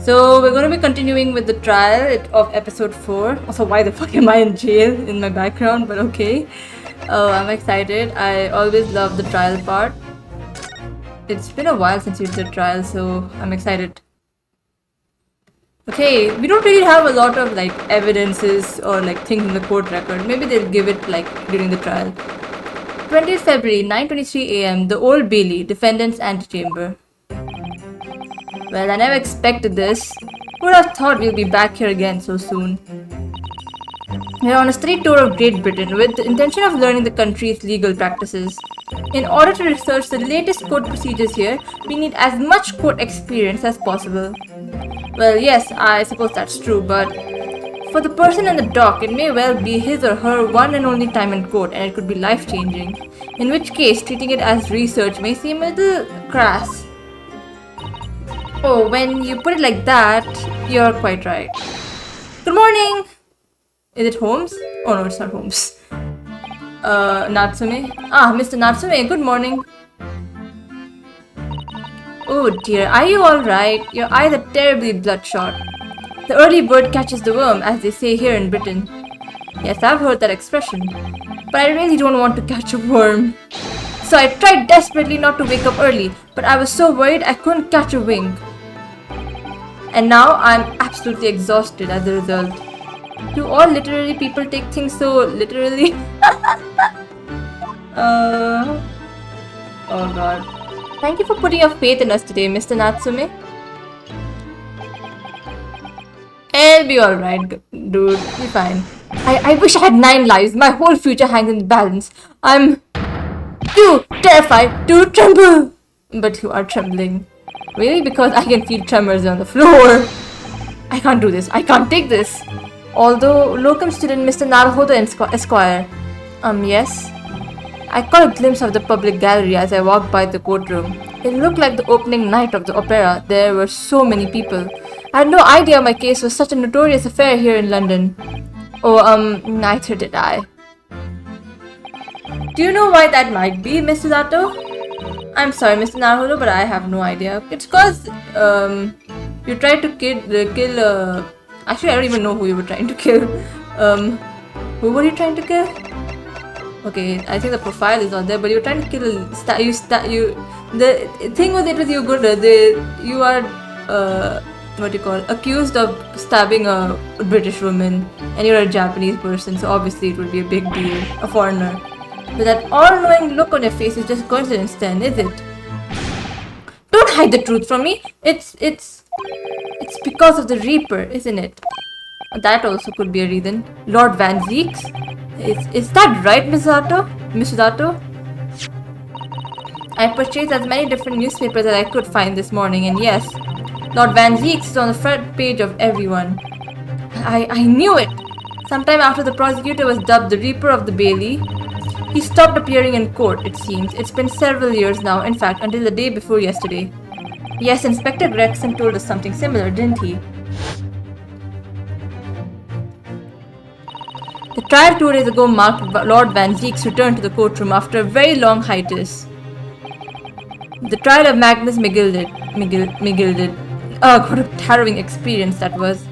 So we're going to be continuing with the trial of episode 4. Also, why the fuck am I in jail in my background? But okay. Oh, I'm excited. I always love the trial part. It's been a while since we did the trial, so I'm excited. Okay, we don't really have a lot of like evidences or like things in the court record. Maybe they'll give it like during the trial. 20th February, 9:23 a.m. The Old Bailey, defendant's antechamber. Well, I never expected this. Who would have thought we'll be back here again so soon? We're on a study tour of Great Britain with the intention of learning the country's legal practices. In order to research the latest court procedures here, we need as much court experience as possible. Well, yes, I suppose that's true, but for the person in the dock, it may well be his or her one and only time in court, and it could be life-changing. In which case, treating it as research may seem a little crass. Oh, when you put it like that, you're quite right. Good morning! Is it Holmes? Oh no, it's not Holmes. Natsume? Ah, Mr. Natsume, good morning. Oh dear, are you alright? Your eyes are terribly bloodshot. The early bird catches the worm, as they say here in Britain. Yes, I've heard that expression. But I really don't want to catch a worm. So I tried desperately not to wake up early, but I was so worried I couldn't catch a wink. And now I'm absolutely exhausted as a result. Do all literary people take things so literally? Oh god. Thank you for putting your faith in us today, Mr. Natsume. I'll be alright, dude. Be fine. I wish I had 9 lives. My whole future hangs in the balance. I'm too terrified to tremble. But you are trembling. Really? Because I can feel tremors on the floor. I can't do this. I can't take this. Although, locum student Mr. Naruhodo Esquire. Yes. I caught a glimpse of the public gallery as I walked by the courtroom. It looked like the opening night of the opera. There were so many people. I had no idea my case was such a notorious affair here in London. Oh, neither did I. Do you know why that might be, Mr. Zato? I'm sorry, Mr. Naruhodo, but I have no idea. It's cause, you tried to kill, actually I don't even know who you were trying to kill. Who were you trying to kill? Okay, I think the profile is on there, but you were trying to kill, the thing with it with you, good, you are, accused of stabbing a British woman, and you're a Japanese person, so obviously it would be a big deal, a foreigner. But that all-knowing look on your face is just coincidence then, is it? Don't hide the truth from me! It's because of the Reaper, isn't it? That also could be a reason. Lord Van Zeeks? Is that right, Mr. Zato? I purchased as many different newspapers as I could find this morning, and yes, Lord Van Zeeks is on the front page of everyone. I knew it! Sometime after the prosecutor was dubbed the Reaper of the Bailey, he stopped appearing in court, it seems. It's been several years now, in fact, until the day before yesterday. Yes, Inspector Gregson told us something similar, didn't he? The trial 2 days ago marked Lord Van Zeek's return to the courtroom after a very long hiatus. The trial of Magnus McGilded. Oh, what a harrowing experience that was.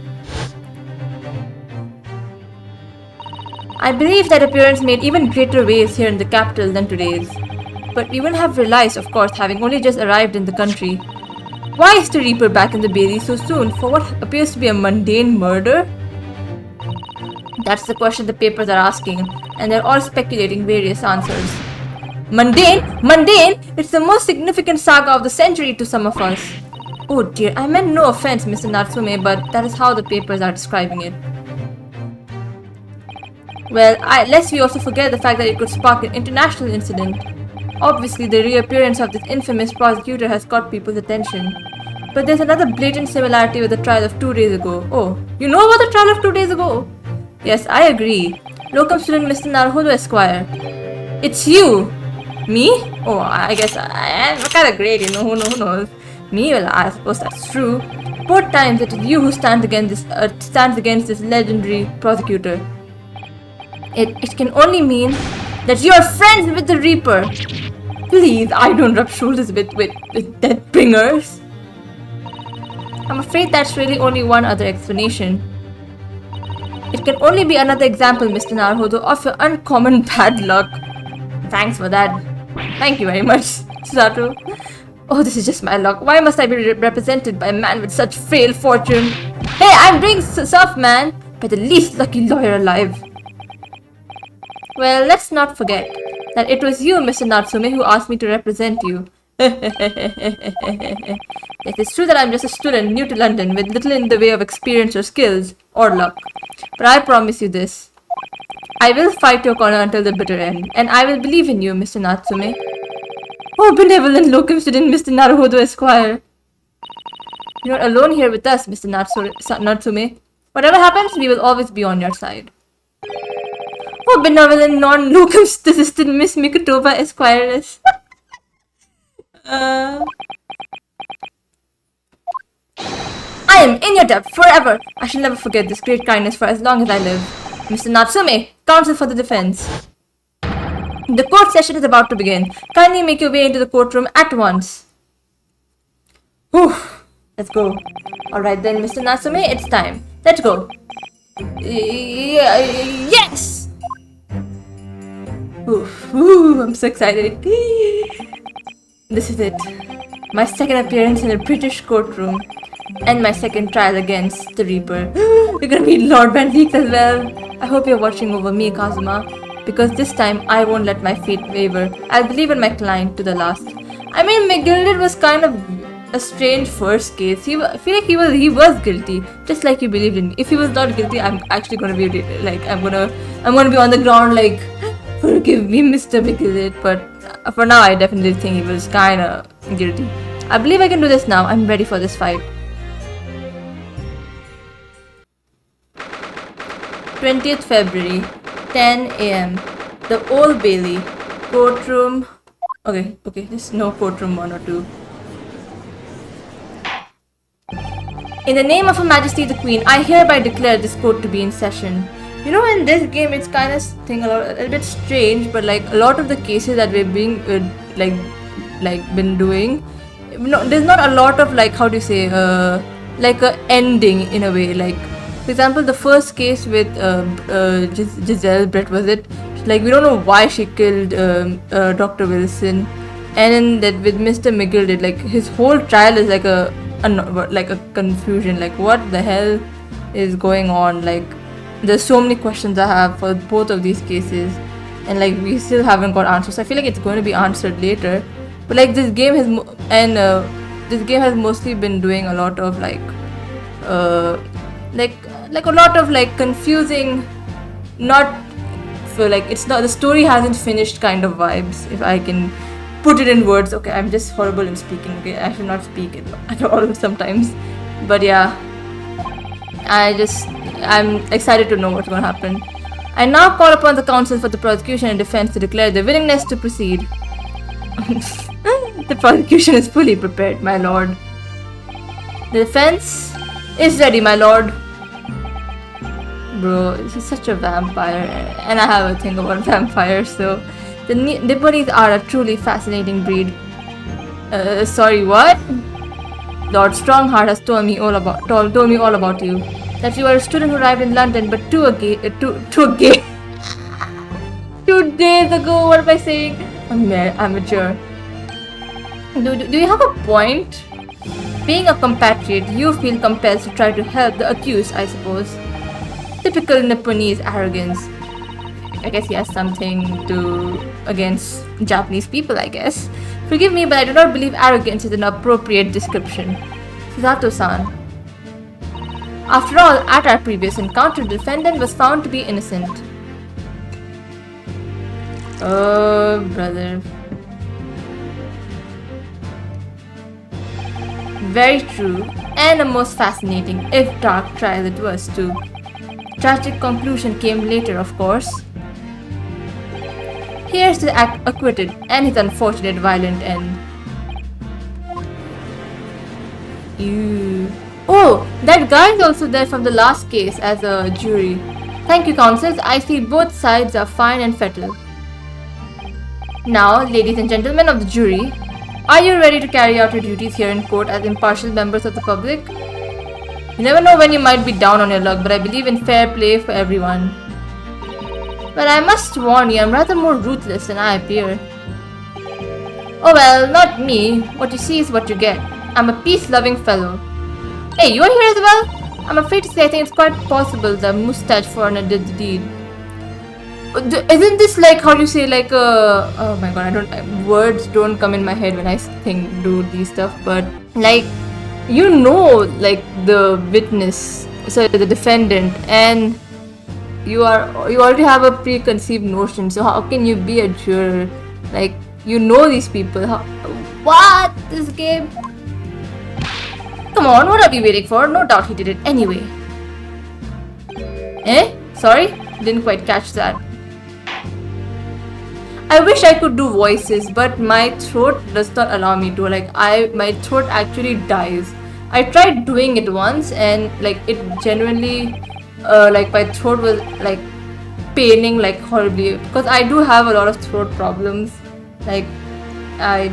I believe that appearance made even greater waves here in the capital than today's. But we wouldn't have realized, of course, having only just arrived in the country. Why is the Reaper back in the Bailey so soon for what appears to be a mundane murder? That's the question the papers are asking, and they're all speculating various answers. Mundane? Mundane? It's the most significant saga of the century to some of us. Oh dear, I meant no offense, Mr. Natsume, but that is how the papers are describing it. Well, lest we also forget the fact that it could spark an international incident. Obviously, the reappearance of this infamous prosecutor has caught people's attention. But there's another blatant similarity with the trial of 2 days ago. Oh, you know about the trial of 2 days ago? Yes, I agree. Locum student Mr. Naruhodo Esquire. It's you! Me? Oh, I guess I'm kind of great, you know, who knows? Me? Well, I suppose that's true. Both times it is you who stands against this legendary prosecutor. It can only mean that you are friends with the Reaper. Please, I don't rub shoulders with death bringers. I'm afraid that's really only one other explanation. It can only be another example, Mr. Naruhodo, of your uncommon bad luck. Thanks for that. Thank you very much, Susato. Oh, this is just my luck. Why must I be represented by a man with such frail fortune? Hey, I'm doing stuff, man! By the least lucky lawyer alive. Well, let's not forget that it was you, Mr. Natsume, who asked me to represent you. It is true that I'm just a student new to London with little in the way of experience or skills, or luck. But I promise you this. I will fight your corner until the bitter end, and I will believe in you, Mr. Natsume. Oh, benevolent locum student, Mr. Naruhodo Esquire. You're not alone here with us, Mr. Natsume. Whatever happens, we will always be on your side. Oh, benevolent non-locum assistant Miss Mikutova Esquires. I am in your debt forever. I shall never forget this great kindness for as long as I live. Mr. Natsume, counsel for the defense. The court session is about to begin. Kindly make your way into the courtroom at once. Whew. Let's go. Alright then, Mr. Natsume, it's time. Let's go. Yes! Ooh, I'm so excited. This is it. My second appearance in a British courtroom. And my second trial against the Reaper. You're gonna meet Lord Van Leeks as well. I hope you're watching over me, Kazuma. Because this time, I won't let my fate waver. I'll believe in my client to the last. I mean, McGilded was kind of a strange first case. I feel like he was guilty, just like you believed in me. If he was not guilty, I'm actually gonna be like, I'm gonna be on the ground like, forgive me, Mr. McGilded. But for now, I definitely think he was kind of guilty. I believe I can do this now. I'm ready for this fight. 20th February, 10 a.m. The Old Bailey, courtroom. Okay, there's no courtroom 1 or 2. In the name of Her Majesty the Queen, I hereby declare this court to be in session. You know, in this game, it's kind of a bit strange, but like a lot of the cases that we're being been doing, there's not a lot of like, how do you say, like a ending in a way. Like, for example, the first case with Giselle Brett, was it? Like, we don't know why she killed Dr. Wilson, and then that with Mr. McGilded, like his whole trial is like a confusion. Like, what the hell is going on? Like, there's so many questions I have for both of these cases, and like we still haven't got answers. I feel like it's going to be answered later. But like this game has mostly been doing a lot of like a lot of like confusing, not for like it's not the story hasn't finished kind of vibes, if I can put it in words. Okay, I'm just horrible in speaking. Okay, I should not speak at all sometimes. But yeah, I'm excited to know what's going to happen. I now call upon the counsel for the prosecution and defense to declare their willingness to proceed. The prosecution is fully prepared, my lord. The defense is ready, my lord. Bro, this is such a vampire, and I have a thing about vampires, so the Nipponese are a truly fascinating breed. Sorry, what? Lord Strongheart has told me all about you. That you are a student who arrived in London, but 2 days ago. What am I saying? I'm amateur. Do you have a point? Being a compatriot, you feel compelled to try to help the accused, I suppose. Typical Nipponese arrogance. I guess he has something against Japanese people, I guess. Forgive me, but I do not believe arrogance is an appropriate description. Susato-san. After all, at our previous encounter, the defendant was found to be innocent. Oh, brother. Very true, and a most fascinating, if dark, trial it was too. Tragic conclusion came later, of course. Here's the acquitted and his unfortunate violent end. Ew. Oh, that guy is also there from the last case as a jury. Thank you, counsels. I see both sides are fine and fettled. Now, ladies and gentlemen of the jury, are you ready to carry out your duties here in court as impartial members of the public? You never know when you might be down on your luck, but I believe in fair play for everyone. But I must warn you, I'm rather more ruthless than I appear. Oh well, not me. What you see is what you get. I'm a peace-loving fellow. Hey, you are here as well? I'm afraid to say I think it's quite possible the mustache foreigner did the deed. Isn't this like how you say like oh my god, words don't come in my head when I do these stuff, but like like the witness, sorry, the defendant, and you already have a preconceived notion, so how can you be a juror? Like, these people. What? This game? Come on, what are we waiting for? No doubt he did it anyway. Sorry? Didn't quite catch that. I wish I could do voices, but my throat does not allow me to. My throat actually dies. I tried doing it once and it genuinely, my throat was paining horribly, because I do have a lot of throat problems. I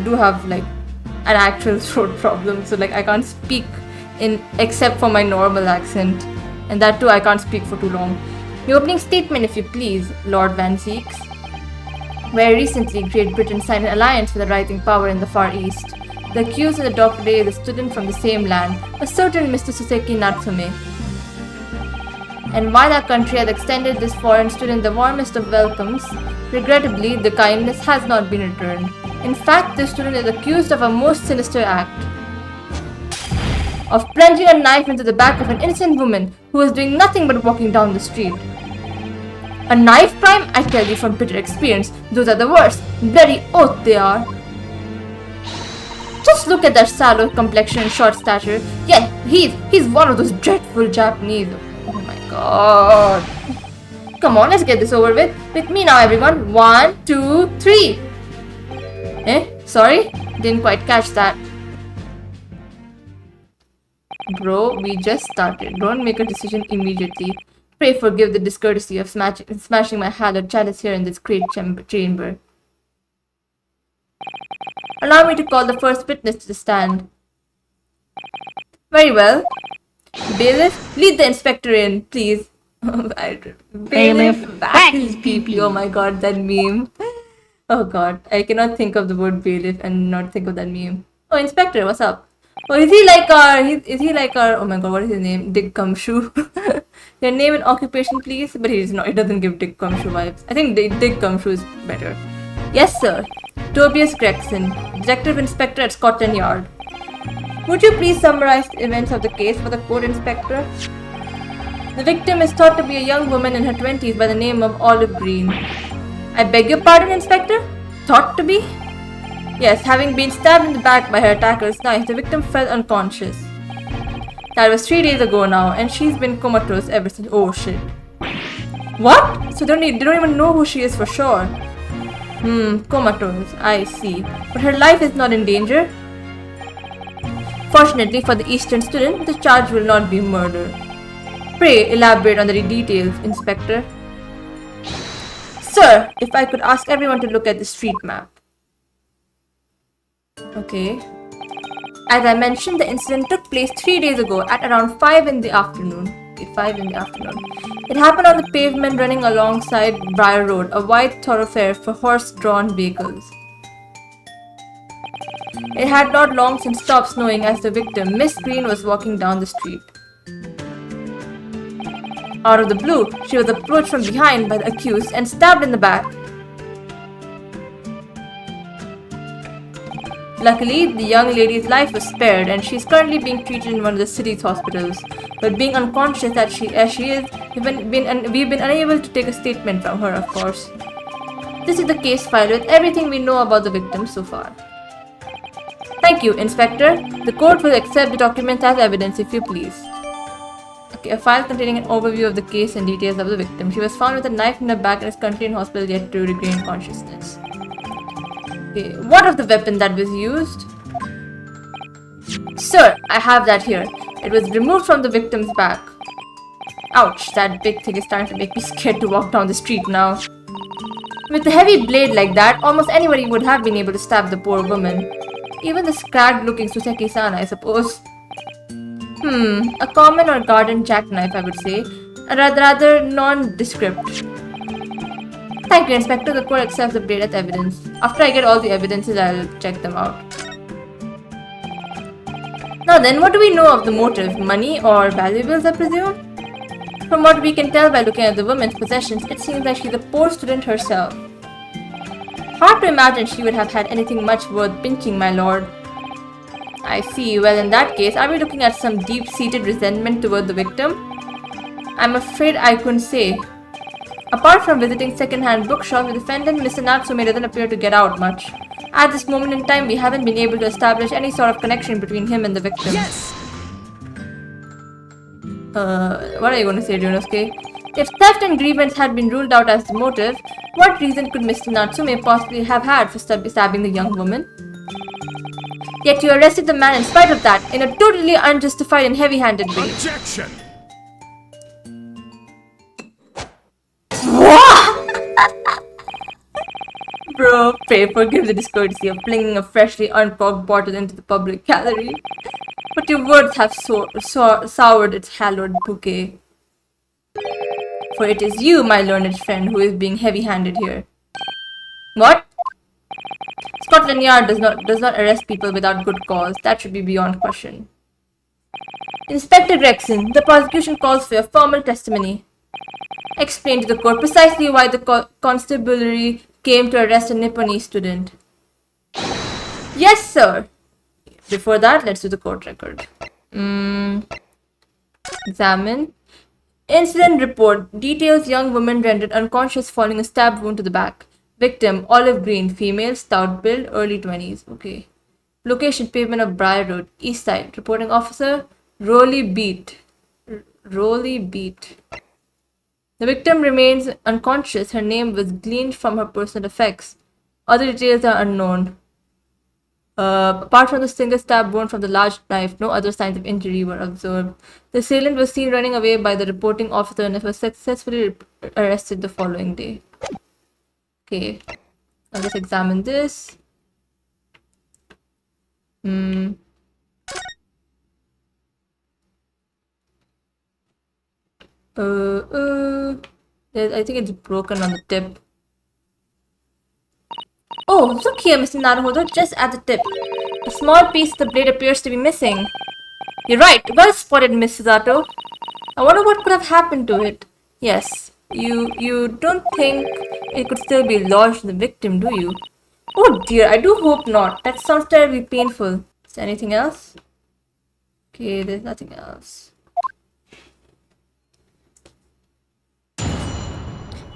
do have an actual throat problem, so I can't speak except for my normal accent, and that too I can't speak for too long. Your opening statement, if you please, Lord Van Zeeks. Very recently, Great Britain signed an alliance with a rising power in the Far East. The accused in the dossier is a student from the same land, a certain Mr. Suseki Natsume. And while our country has extended this foreign student the warmest of welcomes, regrettably, the kindness has not been returned. In fact, this student is accused of a most sinister act of plunging a knife into the back of an innocent woman who was doing nothing but walking down the street. A knife crime? I tell you from bitter experience, those are the worst. Bloody oath they are. Just look at that sallow complexion and short stature. Yeah, he's one of those dreadful Japanese. Oh my god. Come on, let's get this over with. With me now, everyone. 1, 2, 3. Sorry? Didn't quite catch that. Bro, we just started. Don't make a decision immediately. Pray forgive the discourtesy of smashing my hallowed chalice here in this great chamber. Allow me to call the first witness to the stand. Very well. Bailiff, lead the inspector in, please. Bailiff, back his PP. Oh my god, that meme. Oh god, I cannot think of the word bailiff and not think of that meme. Oh, inspector, what's up? Oh, is he like our, oh my god, what is his name? Dick Gumshoe. Your name and occupation, please? But he doesn't give Dick Gumshoe vibes. I think Dick Gumshoe is better. Yes, sir. Tobias Gregson, Detective Inspector at Scotland Yard. Would you please summarize the events of the case for the court, Inspector? The victim is thought to be a young woman in her 20s by the name of Olive Green. I beg your pardon, Inspector? Thought to be? Yes, having been stabbed in the back by her attacker's knife, the victim fell unconscious. That was 3 days ago now, and she's been comatose ever since. Oh shit. What? So they don't even know who she is for sure. Comatose, I see. But her life is not in danger. Fortunately for the Eastern student, the charge will not be murder. Pray elaborate on the details, Inspector. Sir, if I could ask everyone to look at the street map. Okay. As I mentioned, the incident took place 3 days ago at around 5 in the afternoon. Okay, 5 in the afternoon. It happened on the pavement running alongside Briar Road, a wide thoroughfare for horse-drawn vehicles. It had not long since stopped snowing as the victim, Miss Green, was walking down the street. Out of the blue, she was approached from behind by the accused and stabbed in the back. Luckily, the young lady's life was spared and she is currently being treated in one of the city's hospitals. But being unconscious as she is, we've been unable to take a statement from her, of course. This is the case file with everything we know about the victim so far. Thank you, Inspector. The court will accept the documents as evidence, if you please. Okay, a file containing an overview of the case and details of the victim. She was found with a knife in her back and is currently in hospital yet to regain consciousness. Okay, what of the weapon that was used? Sir, I have that here. It was removed from the victim's back. Ouch, that big thing is starting to make me scared to walk down the street now. With a heavy blade like that, almost anybody would have been able to stab the poor woman. Even the scragged-looking Suseki-san, I suppose. A common or garden jackknife, I would say. Rather nondescript. Thank you, Inspector. The court accepts the blade as evidence. After I get all the evidences, I'll check them out. Now then, what do we know of the motive? Money or valuables, I presume? From what we can tell by looking at the woman's possessions, it seems like she's a poor student herself. Hard to imagine she would have had anything much worth pinching, my lord. I see. Well, in that case, are we looking at some deep-seated resentment toward the victim? I'm afraid I couldn't say. Apart from visiting second-hand bookshops, the defendant, Mr. Natsume, doesn't appear to get out much. At this moment in time, we haven't been able to establish any sort of connection between him and the victim. Yes! What are you going to say, Ryunosuke? If theft and grievance had been ruled out as the motive, what reason could Mr. Natsume possibly have had for stabbing the young woman? Yet you arrested the man in spite of that, in a totally unjustified and heavy-handed way. Objection! Bro, pray forgive the discourtesy of flinging a freshly uncorked bottle into the public gallery. But your words have soured its hallowed bouquet. For it is you, my learned friend, who is being heavy-handed here. What? Scotland Yard does not arrest people without good cause. That should be beyond question. Inspector Gregson, the prosecution calls for your formal testimony. Explain to the court precisely why the constabulary came to arrest a Nipponese student. Yes, sir. Before that, let's do the court record. Examine. Incident report details young woman rendered unconscious following a stab wound to the back. Victim, olive green, female, stout build, early 20s. Okay. Location, pavement of Briar Road, East Side. Reporting officer, Rolly Beat. The victim remains unconscious. Her name was gleaned from her personal effects. Other details are unknown. Apart from the single stab wound from the large knife, no other signs of injury were observed. The assailant was seen running away by the reporting officer and was successfully arrested the following day. Okay, I'll just examine this. I think it's broken on the tip. Oh, look here, Mr. Naruhodo, just at the tip. A small piece of the blade appears to be missing. You're right, well spotted, Miss Suzato. I wonder what could have happened to it. Yes, you don't think it could still be lodged in the victim, do you? Oh dear, I do hope not. That sounds terribly painful. Is there anything else? Okay, there's nothing else.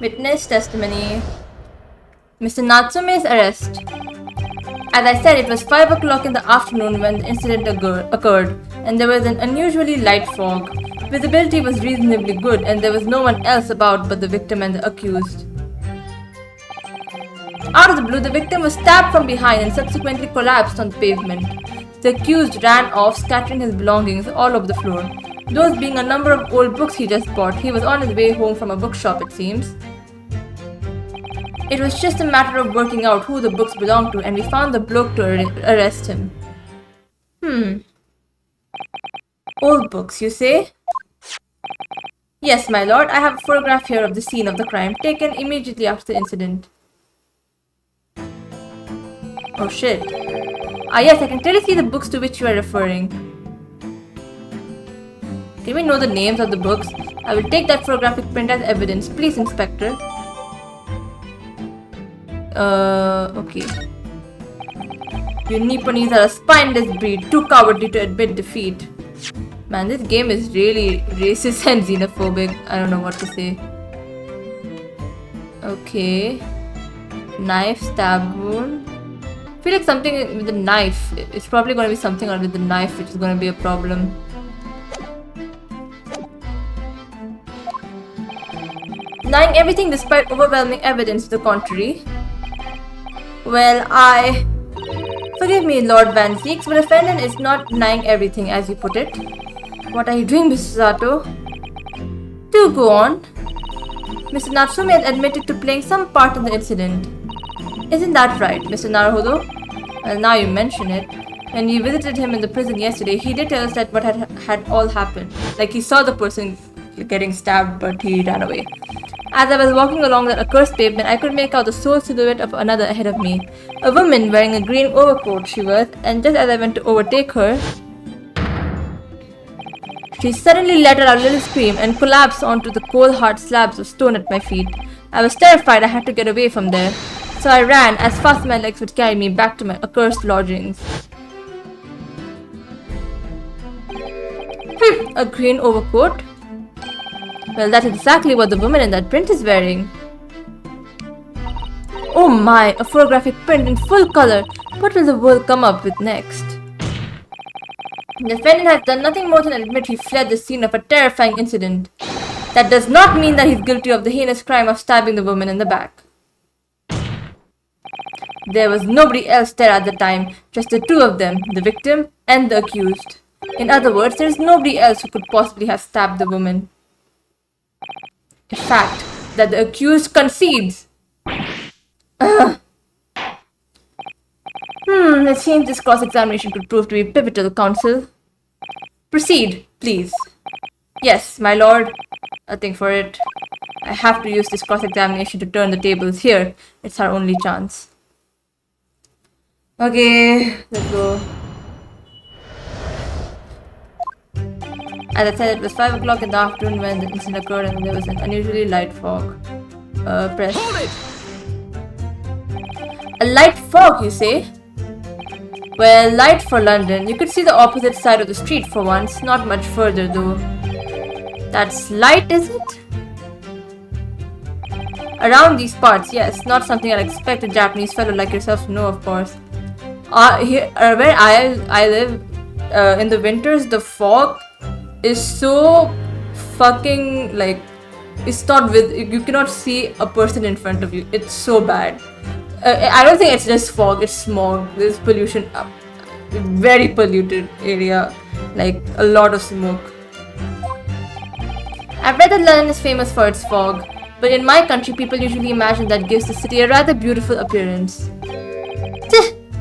Witness testimony. Mr. Natsume's arrest. As I said, it was 5 o'clock in the afternoon when the incident occurred, and there was an unusually light fog. Visibility was reasonably good, and there was no one else about but the victim and the accused. Out of the blue, the victim was stabbed from behind and subsequently collapsed on the pavement. The accused ran off, scattering his belongings all over the floor. Those being a number of old books he just bought. He was on his way home from a bookshop, it seems. It was just a matter of working out who the books belonged to, and we found the bloke to arrest him. Old books, you say? Yes, my lord. I have a photograph here of the scene of the crime, taken immediately after the incident. Oh shit. Ah yes, I can clearly see the books to which you are referring. Can we know the names of the books? I will take that photographic print as evidence. Please, Inspector. Okay. You Nipponese are a spineless breed, too cowardly to admit defeat. Man, this game is really racist and xenophobic. I don't know what to say. Okay. Knife, stab wound. I feel like something with the knife. It's probably going to be something with the knife which is going to be a problem. Denying everything despite overwhelming evidence to the contrary. Well, Forgive me, Lord Van Zeeks, but the defendant is not denying everything, as you put it. What are you doing, Mr. Sato? Do go on. Mr. Natsume has admitted to playing some part in the incident. Isn't that right, Mr. Naruhodo? Well, now you mention it. When we visited him in the prison yesterday, he did tell us that what had all happened. Like he saw the person getting stabbed, but he ran away. As I was walking along that accursed pavement, I could make out the sole silhouette of another ahead of me. A woman wearing a green overcoat she was, and just as I went to overtake her, she suddenly let out a little scream and collapsed onto the cold hard slabs of stone at my feet. I was terrified. I had to get away from there. So I ran as fast as my legs would carry me back to my accursed lodgings. A green overcoat? Well, that's exactly what the woman in that print is wearing. Oh my, a photographic print in full color. What will the world come up with next? The defendant has done nothing more than admit he fled the scene of a terrifying incident. That does not mean that he's guilty of the heinous crime of stabbing the woman in the back. There was nobody else there at the time, just the two of them, the victim and the accused. In other words, there is nobody else who could possibly have stabbed the woman. A fact that the accused concedes. It seems this cross-examination could prove to be pivotal, counsel. Proceed, please. Yes, my lord. Nothing for it. I have to use this cross-examination to turn the tables here. It's our only chance. Okay, let's go. As I said, it was 5 o'clock in the afternoon when the incident occurred and there was an unusually light fog. Press. Hold it! A light fog, you say? Well, light for London. You could see the opposite side of the street for once. Not much further, though. That's light, is it? Around these parts, yes. Not something I'd expect a Japanese fellow like yourself to know, of course. Where I live, in the winters, the fog is so fucking, like, it's not you cannot see a person in front of you. It's so bad. I don't think it's just fog, it's smog. There's pollution, very polluted area, like a lot of smoke. I've read that London is famous for its fog, but in my country people usually imagine that gives the city a rather beautiful appearance.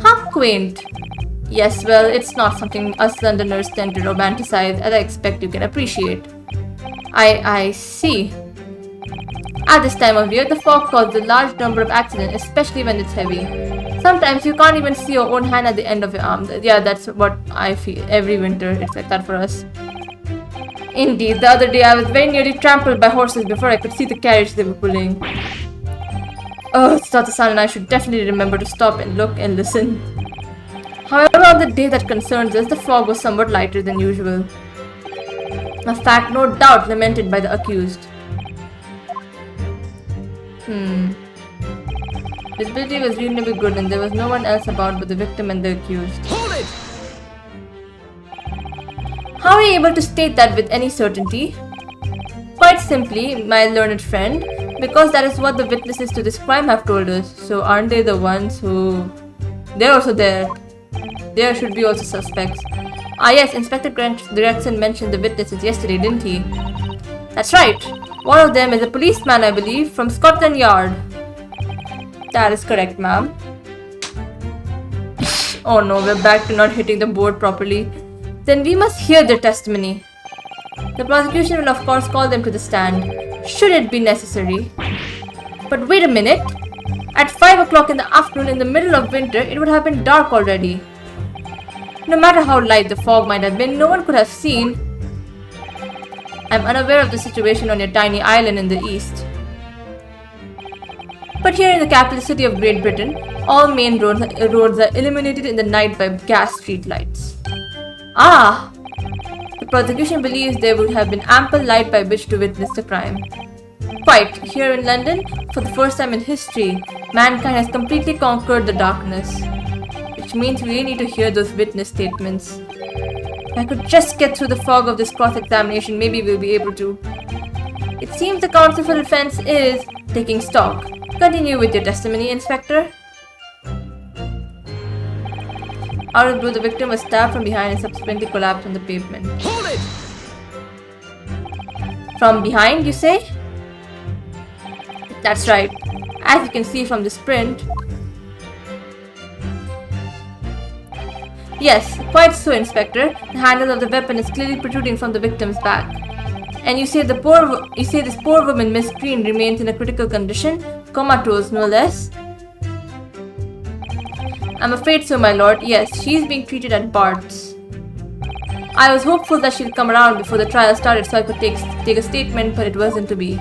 How quaint. Yes, well, it's not something us Londoners tend to romanticize, as I expect you can appreciate. I see. At this time of year, the fog causes a large number of accidents, especially when it's heavy. Sometimes you can't even see your own hand at the end of your arm. Yeah, that's what I feel every winter. It's like that for us. Indeed, the other day I was very nearly trampled by horses before I could see the carriage they were pulling. Oh, it's not the sun and I should definitely remember to stop and look and listen. However, on the day that concerns us, the fog was somewhat lighter than usual. A fact no doubt lamented by the accused. Visibility was reasonably good and there was no one else about but the victim and the accused. Hold it! How are you able to state that with any certainty? Quite simply, my learned friend, because that is what the witnesses to this crime have told us. So aren't they the ones who... They're also there. There should be also suspects. Ah yes, Inspector Gregson mentioned the witnesses yesterday, didn't he? That's right. One of them is a policeman, I believe, from Scotland Yard. That is correct, ma'am. Oh no, we're back to not hitting the board properly. Then we must hear their testimony. The prosecution will of course call them to the stand, should it be necessary. But wait a minute. At 5 o'clock in the afternoon in the middle of winter, it would have been dark already. No matter how light the fog might have been, no one could have seen. I'm unaware of the situation on your tiny island in the east. But here in the capital city of Great Britain, all main roads are illuminated in the night by gas street lights. Ah! The prosecution believes there would have been ample light by which to witness the crime. Quite, here in London, for the first time in history, mankind has completely conquered the darkness. Which means we really need to hear those witness statements. If I could just get through the fog of this cross-examination, maybe we'll be able to. It seems the counsel for defense is taking stock. Continue with your testimony, Inspector. Out of blue, the victim was stabbed from behind and subsequently collapsed on the pavement. Hold it! From behind, you say? That's right. As you can see from this print. Yes, quite so, Inspector. The handle of the weapon is clearly protruding from the victim's back. And you say this poor woman, Miss Green, remains in a critical condition, comatose no less. I'm afraid so, my lord. Yes, she's being treated at Bart's. I was hopeful that she'd come around before the trial started so I could take a statement, but it wasn't to be.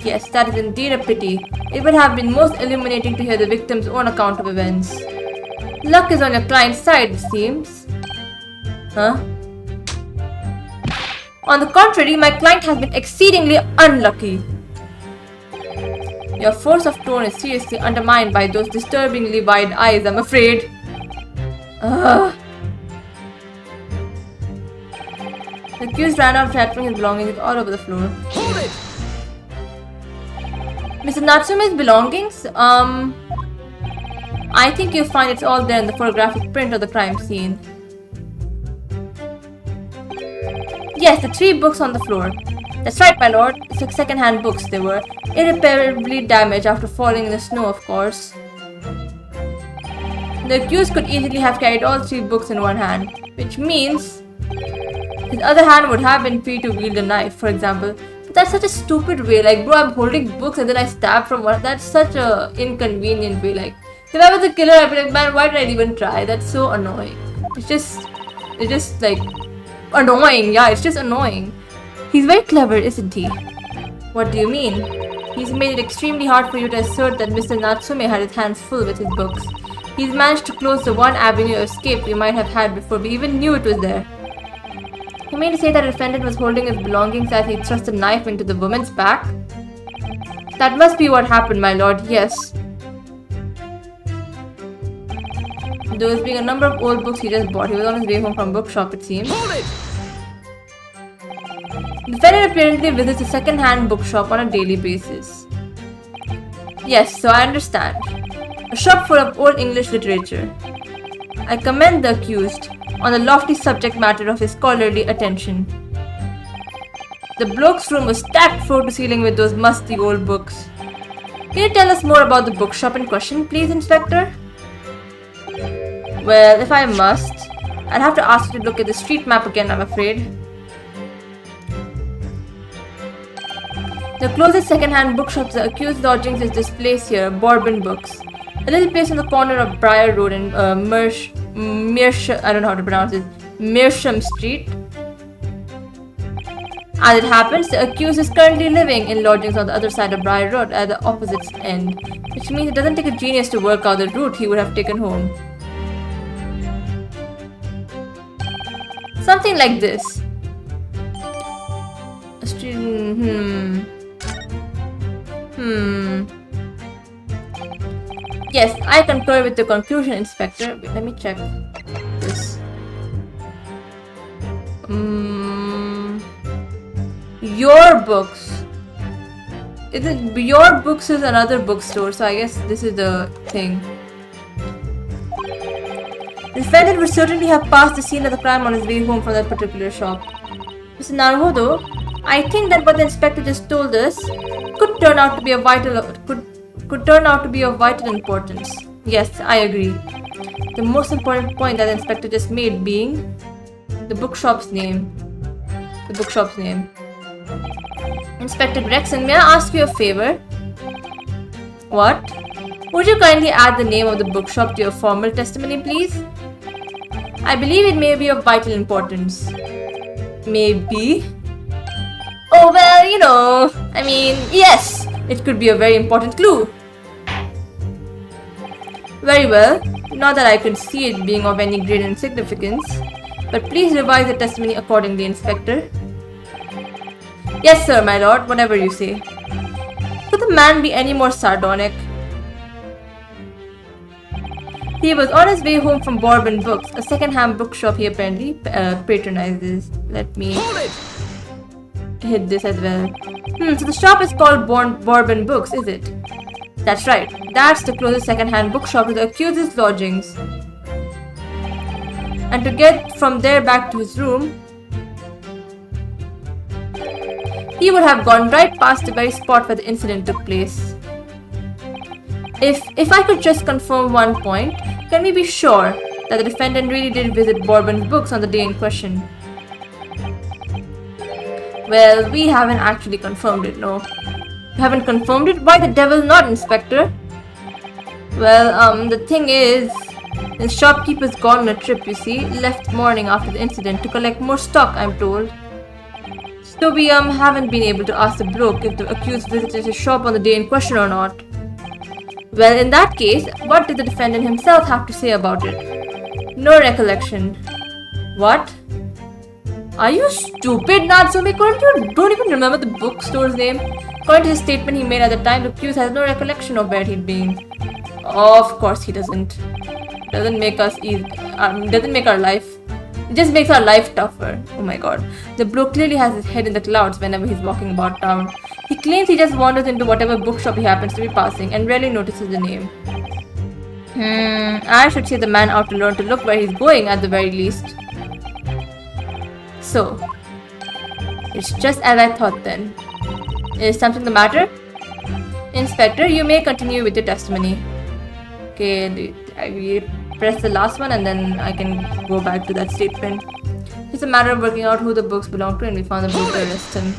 Yes, that is indeed a pity. It would have been most illuminating to hear the victim's own account of events. Luck is on your client's side, it seems. Huh? On the contrary, my client has been exceedingly unlucky. Your force of tone is seriously undermined by those disturbingly wide eyes, I'm afraid. Ugh. The accused ran out shattering his belongings all over the floor. Hold it! Mr. Natsume's belongings? I think you'll find it's all there in the photographic print of the crime scene. Yes, the 3 books on the floor. That's right, my lord. It's second-hand books they were. Irreparably damaged after falling in the snow, of course. The accused could easily have carried all 3 books in one hand, which means his other hand would have been free to wield a knife, for example. But that's such a stupid way. Like, bro, I'm holding books and then I stab from one. That's such a inconvenient way. Like, if I was a killer, I'd be like, man, why did I even try? That's so annoying. It's just like annoying. Yeah, it's just annoying. He's very clever, isn't he? What do you mean? He's made it extremely hard for you to assert that Mr. Natsume had his hands full with his books. He's managed to close the one avenue of escape we might have had before we even knew it was there. You mean to say that the defendant was holding his belongings as he thrust a knife into the woman's back? That must be what happened, my lord, yes. Those being a number of old books he just bought. He was on his way home from a bookshop, it seems. Hold it! The defendant apparently visits a second-hand bookshop on a daily basis. Yes, so I understand. A shop full of old English literature. I commend the accused on the lofty subject matter of his scholarly attention. The bloke's room was stacked floor to ceiling with those musty old books. Can you tell us more about the bookshop in question, please, Inspector? Well, if I must, I'll have to ask you to look at the street map again, I'm afraid. The closest second-hand bookshop to the accused lodgings is this place here, Bourbon Books. A little place on the corner of Briar Road and I don't know how to pronounce it, Mearsham Street. As it happens, the accused is currently living in lodgings on the other side of Briar Road at the opposite end, which means it doesn't take a genius to work out the route he would have taken home. Something like this. A street, Yes, I concur with the conclusion, Inspector. Wait, let me check this. Your books. Is it your books is another bookstore, so I guess this is the thing. The defendant would certainly have passed the scene of the crime on his way home from that particular shop. Mr. Naruhodo, I think that what the inspector just told us could turn out to be of vital importance. Yes, I agree. The most important point that the inspector just made being the bookshop's name. Inspector Gregson, may I ask you a favor? What? Would you kindly add the name of the bookshop to your formal testimony, please? I believe it may be of vital importance. Maybe? Oh, well, you know, I mean, yes, it could be a very important clue. Very well, not that I could see it being of any great insignificance, but please revise the testimony accordingly, Inspector. Yes, sir, my lord, whatever you say. Could the man be any more sardonic? He was on his way home from Bourbon Books, a second-hand bookshop he apparently patronizes. Let me hit this as well. So the shop is called Bourbon Books, is it? That's right. That's the closest second-hand bookshop to the accused's lodgings. And to get from there back to his room, he would have gone right past the very spot where the incident took place. If I could just confirm one point, can we be sure that the defendant really did visit Bourbon's books on the day in question. Well, we haven't actually confirmed it, no. You haven't confirmed it? Why the devil not, Inspector? Well, the thing is, the shopkeeper's gone on a trip, you see. Left morning after the incident to collect more stock, I'm told. So we haven't been able to ask the bloke if the accused visited his shop on the day in question or not. Well, in that case, what did the defendant himself have to say about it? No recollection. What? Are you stupid, Natsume? Don't even remember the bookstore's name? According to his statement he made at the time, the accused has no recollection of where he'd been. Of course he doesn't. Doesn't make us easy. Doesn't make our life. It just makes our life tougher. Oh my god. The bloke clearly has his head in the clouds whenever he's walking about town. He claims he just wanders into whatever bookshop he happens to be passing and rarely notices the name. I should say the man ought to learn to look where he's going at the very least. So, it's just as I thought then. Is something the matter? Inspector, you may continue with your testimony. Okay, I press the last one and then I can go back to that statement. It's a matter of working out who the books belong to and we found the book to arrest him.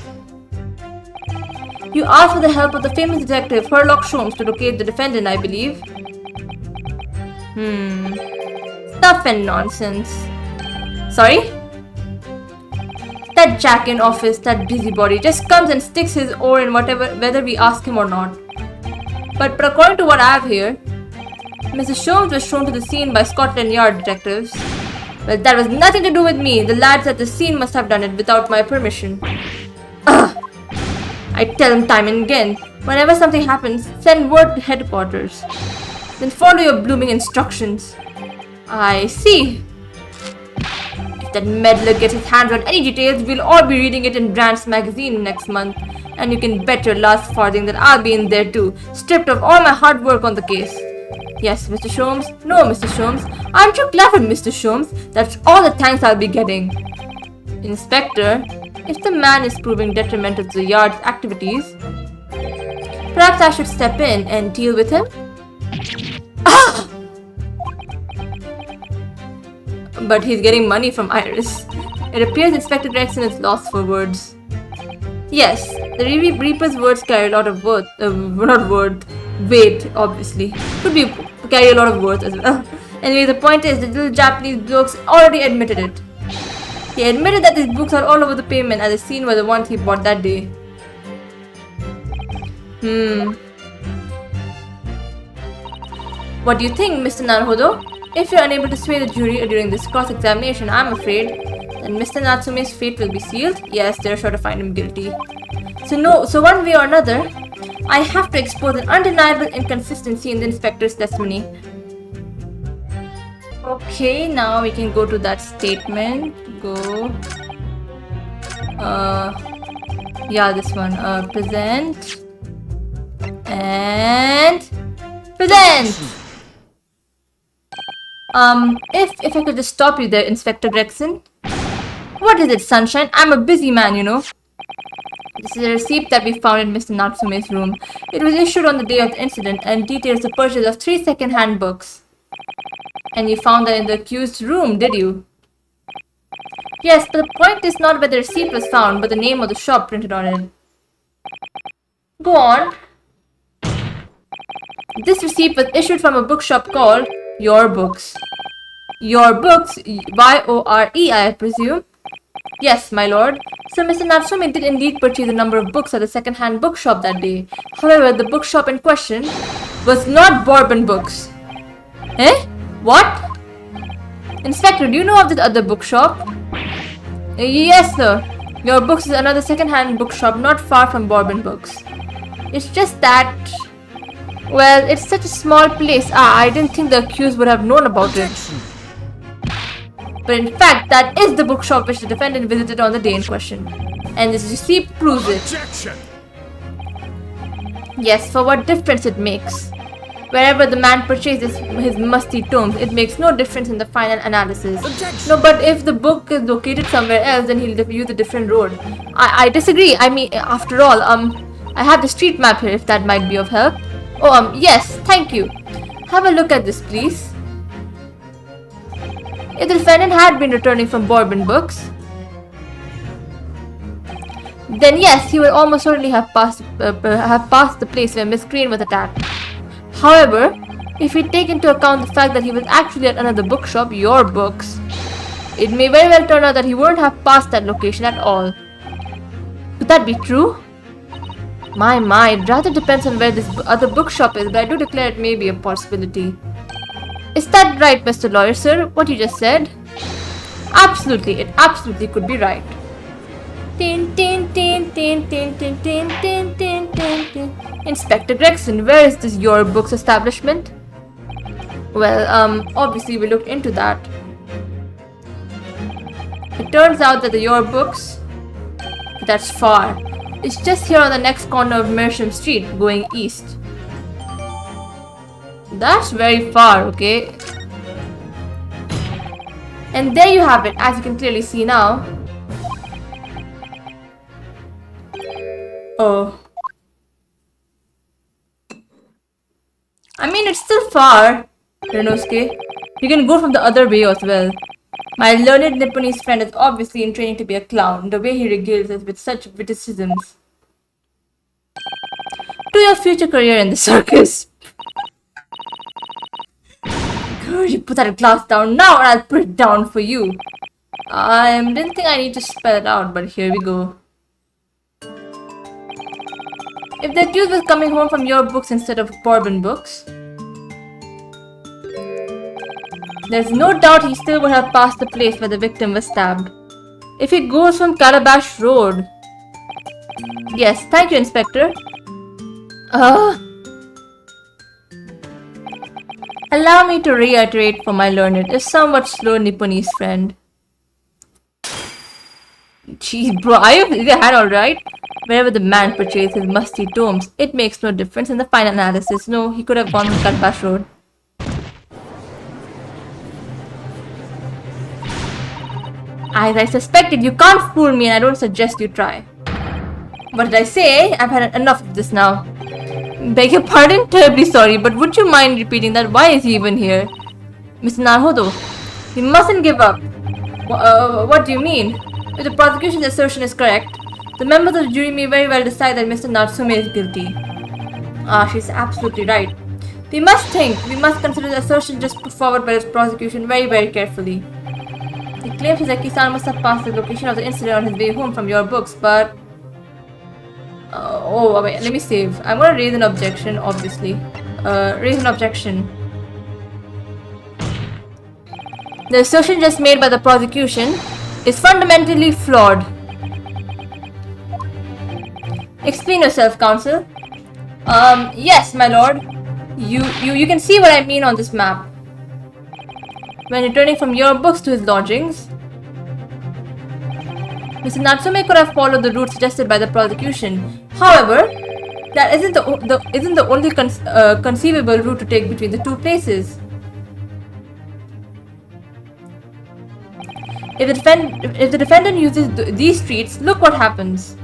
You asked for the help of the famous detective Sherlock Holmes to locate the defendant, I believe. Stuff and nonsense. Sorry? That jack in office, that busybody, just comes and sticks his oar in whether we ask him or not. But according to what I have here, Mrs. Sholmes was shown to the scene by Scotland Yard detectives. Well, that was nothing to do with me. The lads at the scene must have done it without my permission. Ugh! I tell them time and again, whenever something happens, send word to headquarters. Then follow your blooming instructions. I see. If that meddler gets his hands on any details, we'll all be reading it in Brand's magazine next month. And you can bet your last farthing that I'll be in there too, stripped of all my hard work on the case. Yes, Mr. Sholmes. No, Mr. Sholmes. Aren't you clever, Mr. Sholmes? That's all the thanks I'll be getting. Inspector, if the man is proving detrimental to the yard's activities, perhaps I should step in and deal with him? Ah! But he's getting money from Iris. It appears Inspector Gregson is lost for words. Yes, the Reaper's words carry a lot of weight, obviously. Could be carry a lot of words as well. Anyway, the point is, the little Japanese blokes already admitted it. He admitted that these books are all over the pavement as the scene were the ones he bought that day. What do you think, Mr. Naruhodo? If you're unable to sway the jury during this cross-examination, I'm afraid that Mr. Natsume's fate will be sealed. Yes, they're sure to find him guilty. So one way or another, I have to expose an undeniable inconsistency in the inspector's testimony. Okay, now we can go to that statement. Yeah, this one. Present. And present! If I could just stop you there, Inspector Gregson. What is it, Sunshine? I'm a busy man, you know. This is a receipt that we found in Mr. Natsume's room. It was issued on the day of the incident and details the purchase of 3 second-hand books. And you found that in the accused's room, did you? Yes, but the point is not where the receipt was found, but the name of the shop printed on it. Go on. This receipt was issued from a bookshop called Your Books. Your Books, Y-O-R-E, I presume? Yes, my lord. So Mr. Natsume did indeed purchase a number of books at a second-hand bookshop that day. However, the bookshop in question was not Bourbon Books. Eh? What? Inspector, do you know of this other bookshop? Yes, sir. Your Books is another second-hand bookshop not far from Bourbon Books. It's just that... well, it's such a small place. I didn't think the accused would have known about it. But in fact, that is the bookshop which the defendant visited on the day in question. And this receipt proves it. Objection. Yes, for what difference it makes. Wherever the man purchases his musty tomes, it makes no difference in the final analysis. Objection. No, but if the book is located somewhere else, then he'll use a different road. I disagree. I mean, after all, I have the street map here if that might be of help. Oh, yes, thank you. Have a look at this, please. If the defendant had been returning from Bourbon books, then yes, he would almost certainly have passed the place where Miss Crane was attacked. However, if we take into account the fact that he was actually at another bookshop, your books, it may very well turn out that he wouldn't have passed that location at all. Could that be true? My, it rather depends on where this other bookshop is, but I do declare it may be a possibility. Is that right, Mr. Lawyer, sir? What you just said? Absolutely, it absolutely could be right. Tin, tin, tin, tin, tin, tin, tin, tin, tin, tin, tin. Inspector Gregson, where is this Your Books establishment? Well, obviously we looked into that. It turns out that the Your Books, that's far. It's just here on the next corner of Mersham Street, going east. That's very far, okay? And there you have it, as you can clearly see now. Oh. I mean, it's still far, Renosuke. You can go from the other way as well. My learned Nipponese friend is obviously in training to be a clown, the way he regales us with such witticisms. To your future career in the circus. Girl, you put that glass down now or I'll put it down for you. I didn't think I need to spell it out, but here we go. If the accused was coming home from Your Books instead of Bourbon books, there's no doubt he still would have passed the place where the victim was stabbed. If he goes from Calabash Road... Yes, thank you, Inspector. Allow me to reiterate for my learned, if somewhat slow Nipponese friend. Jeez, bro, are you your hand alright? Wherever the man purchased his musty tomes, it makes no difference in the final analysis. No, he could have gone on Calabash Road. As I suspected, you can't fool me and I don't suggest you try. What did I say? I've had enough of this now. Beg your pardon? Terribly sorry, but would you mind repeating that? Why is he even here? Mr. Naruhodo, you mustn't give up. What do you mean? If the prosecution's assertion is correct, the members of the jury may very well decide that Mr. Natsume is guilty. She's absolutely right. We must consider the assertion just put forward by the prosecution very, very carefully. He claims Hizaki-san must have passed the location of the incident on his way home from Your Books, but... wait, let me save. I'm gonna raise an objection, obviously. Raise an objection. The assertion just made by the prosecution is fundamentally flawed. Explain yourself, counsel. Yes, my lord. You can see what I mean on this map. When returning from Your Books to his lodgings, Mr. Natsume could have followed the route suggested by the prosecution. However, that isn't the only conceivable route to take between the two places. If the defendant uses these streets, look what happens.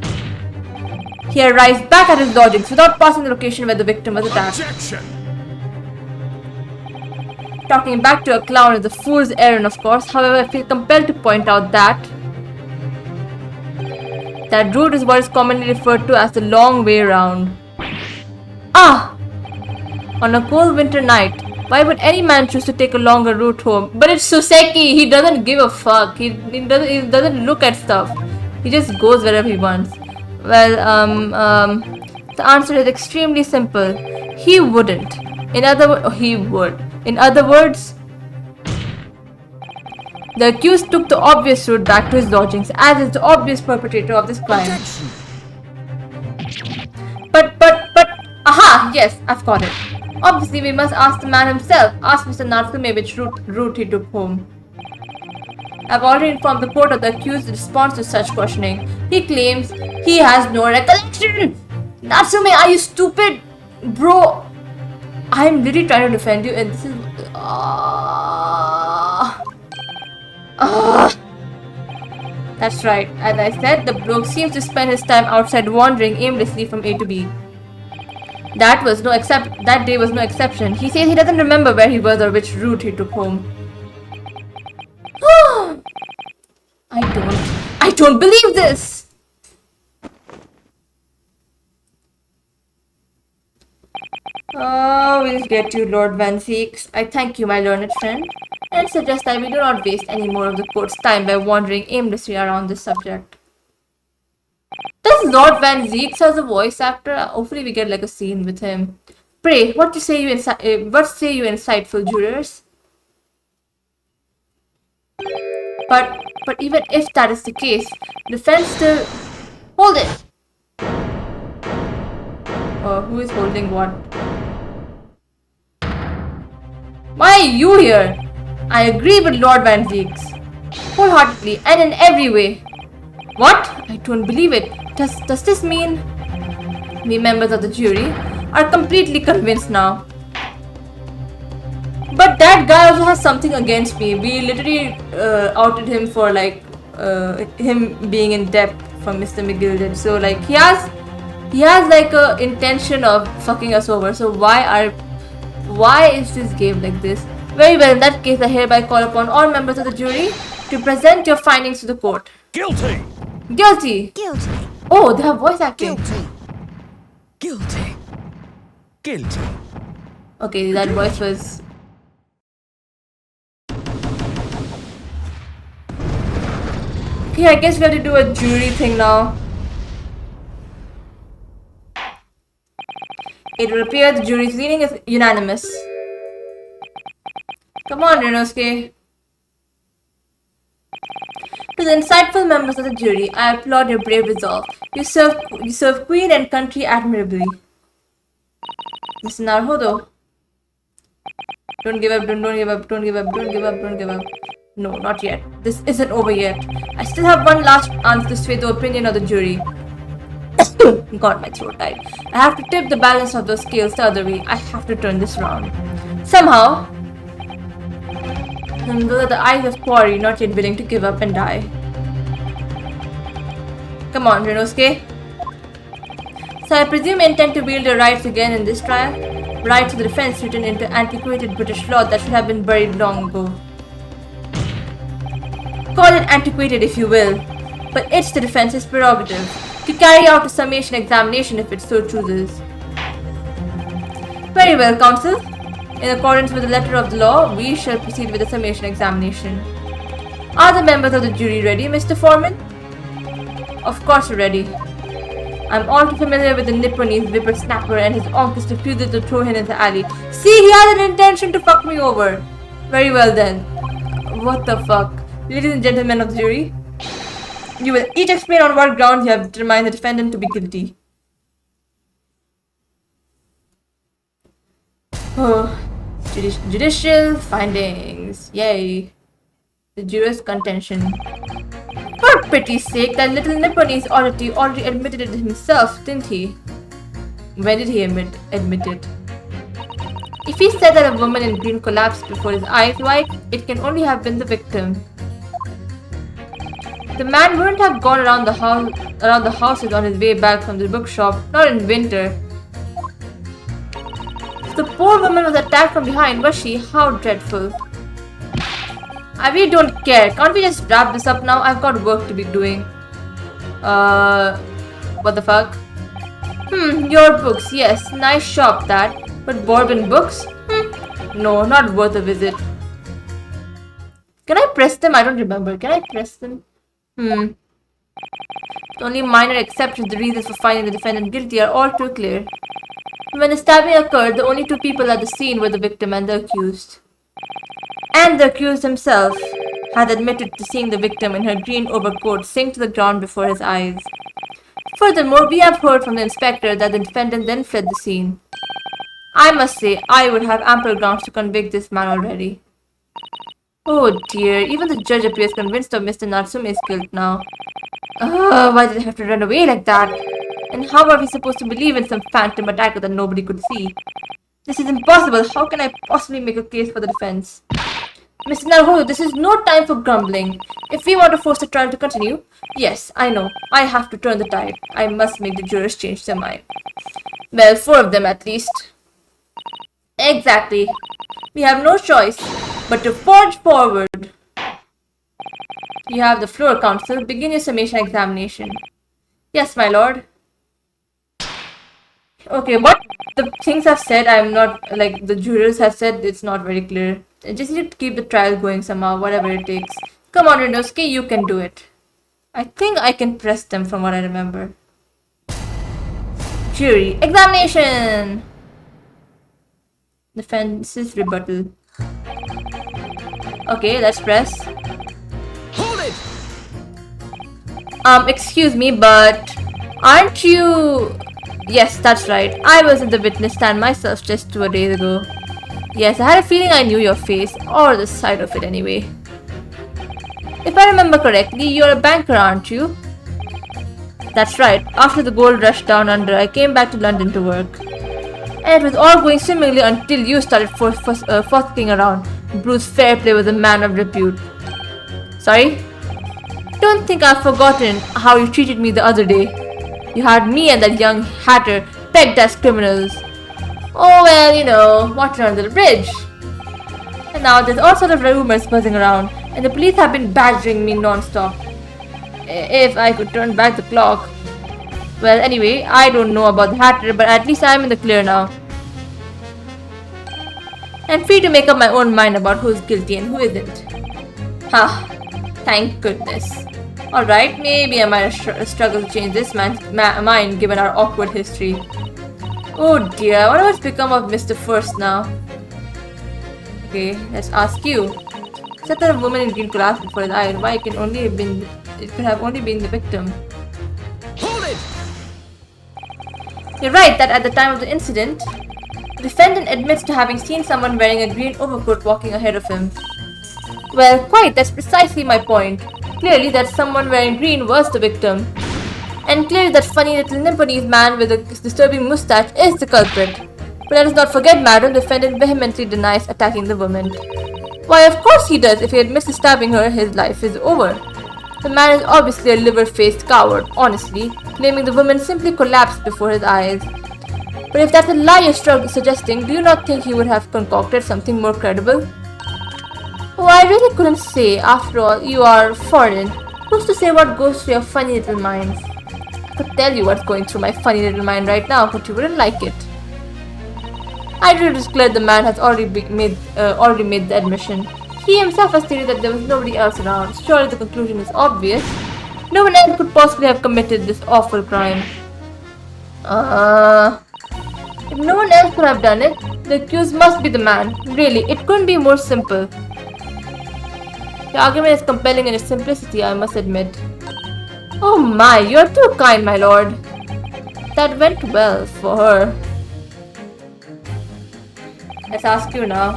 He arrives back at his lodgings without passing the location where the victim was attacked. Objection! Talking back to a clown is a fool's errand, of course. However, I feel compelled to point out that route is what is commonly referred to as the long way round. On a cold winter night, why would any man choose to take a longer route home? But it's Soseki, he doesn't give a fuck. He doesn't look at stuff. He just goes wherever he wants. Well, the answer is extremely simple. He wouldn't. He would. In other words, the accused took the obvious route back to his lodgings, as is the obvious perpetrator of this crime. But, aha, yes, I've got it. Obviously, we must ask the man himself. Ask Mr. Natsume which route he took home. I've already informed the court of the accused's response to such questioning. He claims he has no recollection. Natsume, are you stupid? Bro, I'm literally trying to defend you and this is... That's right. As I said, the bloke seems to spend his time outside wandering aimlessly from A to B. That day was no exception. He says he doesn't remember where he was or which route he took home. I don't believe this! Oh, we'll get you, Lord Van Zeeks. I thank you, my learned friend, and suggest that we do not waste any more of the court's time by wandering aimlessly around this subject. Does Lord Van Zeeks as a voice actor? Hopefully we get like a scene with him. Pray, what say you insightful jurors? But even if that is the case, the defense still... Hold it! Who is holding what? Why are you here? I agree with Lord Van Zeeks. Wholeheartedly and in every way. What? I don't believe it. Does this mean... We members of the jury are completely convinced now. But that guy also has something against me. We literally outed him for like him being in debt for Mr. McGill did. So like he has like a intention of fucking us over. So why is this game like this? Very well, in that case I hereby call upon all members of the jury to present your findings to the court. Guilty! Guilty! Guilty. Oh, they have voice acting. Guilty. Guilty! Guilty! Okay, that voice was... Okay, I guess we have to do a jury thing now. It will appear the jury's leaning is unanimous. Come on, Renosuke. To the insightful members of the jury, I applaud your brave resolve. You serve Queen and country admirably. Mr. Naruhodo. Don't give up, don't give up, don't give up, don't give up, don't give up. No, not yet. This isn't over yet. I still have one last chance to sway the opinion of the jury. God, my throat died. I have to tip the balance of those scales the other way. I have to turn this round. Somehow. And those are the eyes of Quarry, not yet willing to give up and die. Come on, Renosuke. So I presume you intend to wield your rights again in this trial? Rights of the defense written into antiquated British law that should have been buried long ago. Call it antiquated if you will, but it's the defense's prerogative to carry out a summation examination if it so chooses. Very well, counsel. In accordance with the letter of the law, we shall proceed with the summation examination. Are the members of the jury ready, Mr. Foreman? Of course we're ready. I'm all too familiar with the Nipponese whippersnapper and his uncle's refusal to throw him in the alley. See, he had an intention to fuck me over. Very well then. What the fuck? Ladies and gentlemen of the jury, you will each explain on what grounds you have determined the defendant to be guilty. Oh, judicial findings. Yay. The juror's contention. For pity's sake, that little Nipponese oddity already admitted it himself, didn't he? When did he admit it? If he said that a woman in green collapsed before his eyes, why, it can only have been the victim. The man wouldn't have gone around the houses on his way back from the bookshop, not in winter. The poor woman was attacked from behind, was she? How dreadful. I really don't care. Can't we just wrap this up now? I've got work to be doing. What the fuck? Your books, yes. Nice shop that. But Bourbon books? No, not worth a visit. Can I press them? I don't remember. Can I press them? Only minor exceptions, the reasons for finding the defendant guilty are all too clear. When the stabbing occurred, the only two people at the scene were the victim and the accused. And the accused himself had admitted to seeing the victim in her green overcoat sink to the ground before his eyes. Furthermore, we have heard from the inspector that the defendant then fled the scene. I must say, I would have ample grounds to convict this man already. Oh dear, even the judge appears convinced of Mr. Natsume's guilt now. Why did they have to run away like that? And how are we supposed to believe in some phantom attacker that nobody could see? This is impossible. How can I possibly make a case for the defense? Mr. Naruhodo, this is no time for grumbling. If we want to force the trial to continue, yes, I know. I have to turn the tide. I must make the jurors change their mind. Well, 4 of them at least. Exactly. We have no choice but to forge forward. You have the floor, counsel. Begin your summation examination. Yes, my lord. Okay, what the things I've said, I'm not, like, the jurors have said, it's not very clear. I just need to keep the trial going somehow, whatever it takes. Come on, Renoski, you can do it. I think I can press them from what I remember. Jury. Examination! Defense's rebuttal. Okay, let's press. Hold it! Excuse me, but aren't you... Yes, that's right. I was at the witness stand myself just 2 days ago. Yes, I had a feeling I knew your face, or the side of it anyway. If I remember correctly, you're a banker, aren't you? That's right. After the gold rush down under, I came back to London to work. And it was all going swimmingly until you started frolicking around. Bruce Fairplay was a man of repute. Sorry? Don't think I've forgotten how you treated me the other day. You had me and that young hatter pegged as criminals. Oh well, you know, water under the bridge. And now there's all sorts of rumors buzzing around, and the police have been badgering me non-stop. If I could turn back the clock. Well, anyway, I don't know about the hatter, but at least I'm in the clear now. And free to make up my own mind about who's guilty and who isn't. Ha! Thank goodness. Alright, maybe I might struggle to change this man's mind given our awkward history. Oh dear, I wonder what's become of Mr. First now. Okay, let's ask you. Said that a woman in green collapsed before his eyes. Why it could have only been the victim. Hold it! You're right that at the time of the incident, the defendant admits to having seen someone wearing a green overcoat walking ahead of him. Well, quite, that's precisely my point. Clearly that someone wearing green was the victim. And clearly that funny little Nipponese man with a disturbing moustache is the culprit. But let us not forget, madam, the defendant vehemently denies attacking the woman. Why, of course he does. If he admits to stabbing her, his life is over. The man is obviously a liver-faced coward, honestly, claiming the woman simply collapsed before his eyes. But if that's a lie you're suggesting, do you not think he would have concocted something more credible? Oh, I really couldn't say. After all, you are foreign. Who's to say what goes through your funny little minds? I could tell you what's going through my funny little mind right now, but you wouldn't like it. I really declare the man has already made the admission. He himself has stated that there was nobody else around. Surely the conclusion is obvious. No one else could possibly have committed this awful crime. If no one else could have done it, the accused must be the man. Really, it couldn't be more simple. The argument is compelling in its simplicity, I must admit. Oh my, you're too kind, my lord. That went well for her. Let's ask you now.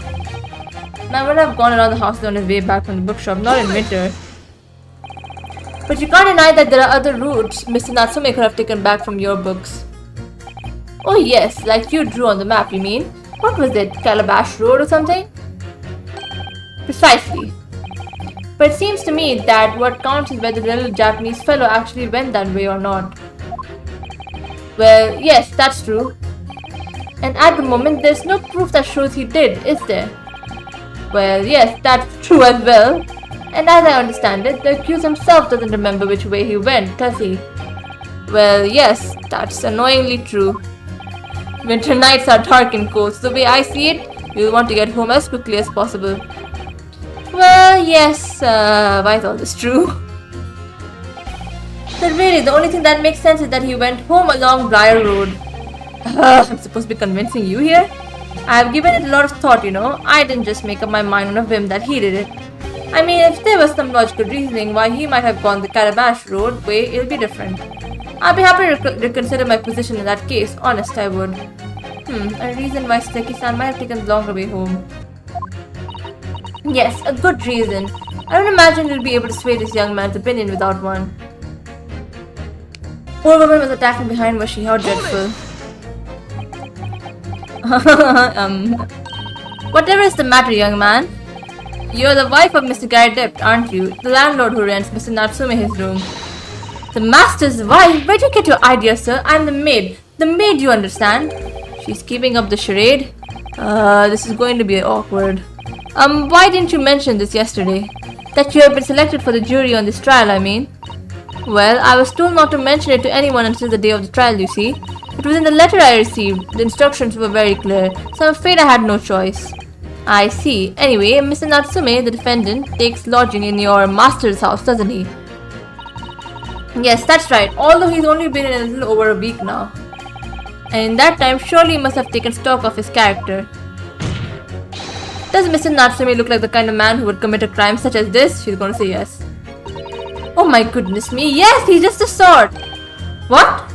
Man would have gone around the house on his way back from the bookshop, not in winter. But you can't deny that there are other routes Mr. Natsume could have taken back from your books. Oh yes, like you drew on the map, you mean? What was it, Calabash Road or something? Precisely. But it seems to me that what counts is whether the little Japanese fellow actually went that way or not. Well, yes, that's true. And at the moment, there's no proof that shows he did, is there? Well, yes, that's true as well. And as I understand it, the accused himself doesn't remember which way he went, does he? Well, yes, that's annoyingly true. Winter nights are dark and cold, so the way I see it, you'll want to get home as quickly as possible. Well, yes, why is all this true? But really, the only thing that makes sense is that he went home along Briar Road. I'm supposed to be convincing you here? I've given it a lot of thought, you know. I didn't just make up my mind on a whim that he did it. I mean, if there was some logical reasoning why he might have gone the Calabash Road way, it'll be different. I'd be happy to reconsider my position in that case, honest I would. A reason why Seki-san might have taken the longer way home. Yes, a good reason. I don't imagine you'll be able to sway this young man's opinion without one. Poor woman was attacked from behind, was she? How dreadful. Whatever is the matter, young man? You're the wife of Mr. Gary Dept, aren't you? The landlord who rents Mr. Natsume his room. The master's wife? Where'd you get your idea, sir? I'm the maid. The maid, you understand? She's keeping up the charade? This is going to be awkward. Why didn't you mention this yesterday? That you have been selected for the jury on this trial, I mean. Well, I was told not to mention it to anyone until the day of the trial, you see. It was in the letter I received. The instructions were very clear, so I'm afraid I had no choice. I see. Anyway, Mr. Natsume, the defendant, takes lodging in your master's house, doesn't he? Yes, that's right, although he's only been in a little over a week now. And in that time, surely he must have taken stock of his character. Does Mr. Natsume look like the kind of man who would commit a crime such as this? She's gonna say yes. Oh my goodness me, yes, he's just a sort! What?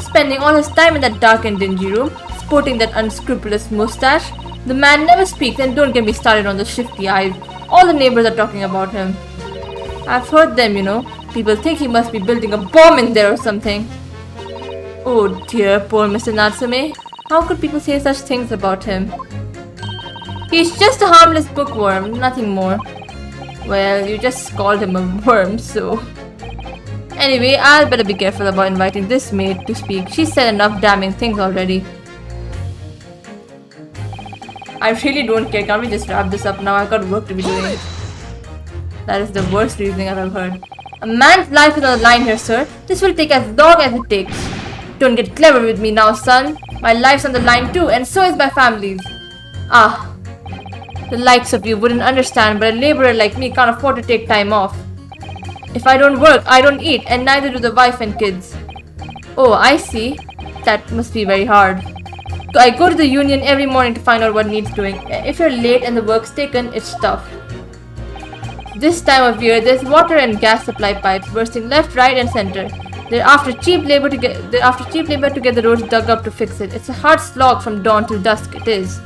Spending all his time in that dark and dingy room, sporting that unscrupulous moustache. The man never speaks, and don't get me started on the shifty eyes. All the neighbors are talking about him. I've heard them, you know. People think he must be building a bomb in there or something. Oh dear, poor Mr. Natsume. How could people say such things about him? He's just a harmless bookworm, nothing more. Well, you just called him a worm, so... Anyway, I'll better be careful about inviting this maid to speak. She's said enough damning things already. I really don't care. Can't we just wrap this up now? I've got work to be doing. That is the worst reasoning I've ever heard. A man's life is on the line here, sir. This will take as long as it takes. Don't get clever with me now, son. My life's on the line too, and so is my family's. Ah, the likes of you wouldn't understand, but a laborer like me can't afford to take time off. If I don't work, I don't eat, and neither do the wife and kids. Oh, I see. That must be very hard. I go to the union every morning to find out what needs doing. If you're late and the work's taken, it's tough. This time of year, there's water and gas supply pipes bursting left, right, and center. They're after cheap labor to get the roads dug up to fix it. It's a hard slog from dawn till dusk. It is.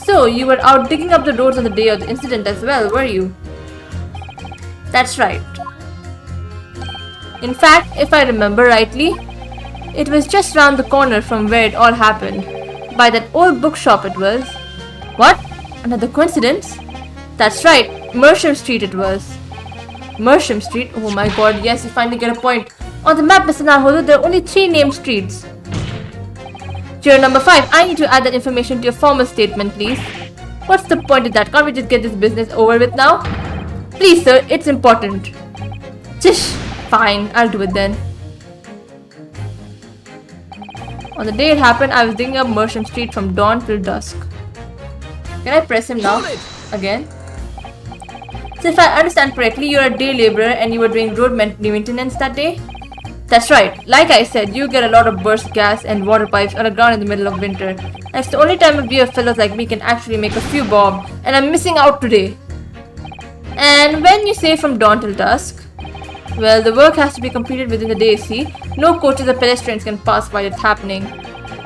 So you were out digging up the roads on the day of the incident as well, were you? That's right. In fact, if I remember rightly, it was just round the corner from where it all happened. By that old bookshop it was. What? Another coincidence? That's right, Mersham Street it was. Mersham Street? Oh my god, yes, you finally get a point. On the map, Mr. Nahodo, there are only 3 named streets. Juror number 5, I need to add that information to your formal statement, please. What's the point of that? Can't we just get this business over with now? Please, sir, it's important. Tish, fine, I'll do it then. On the day it happened, I was digging up Mersham Street from dawn till dusk. Can I press him now? Again? So if I understand correctly, you're a day laborer and you were doing road maintenance that day? That's right. Like I said, you get a lot of burst gas and water pipes underground in the middle of winter. And it's the only time of year fellows like me can actually make a few bob, and I'm missing out today. And when you say from dawn till dusk, well, the work has to be completed within the day, see? No coaches or pedestrians can pass while it's happening.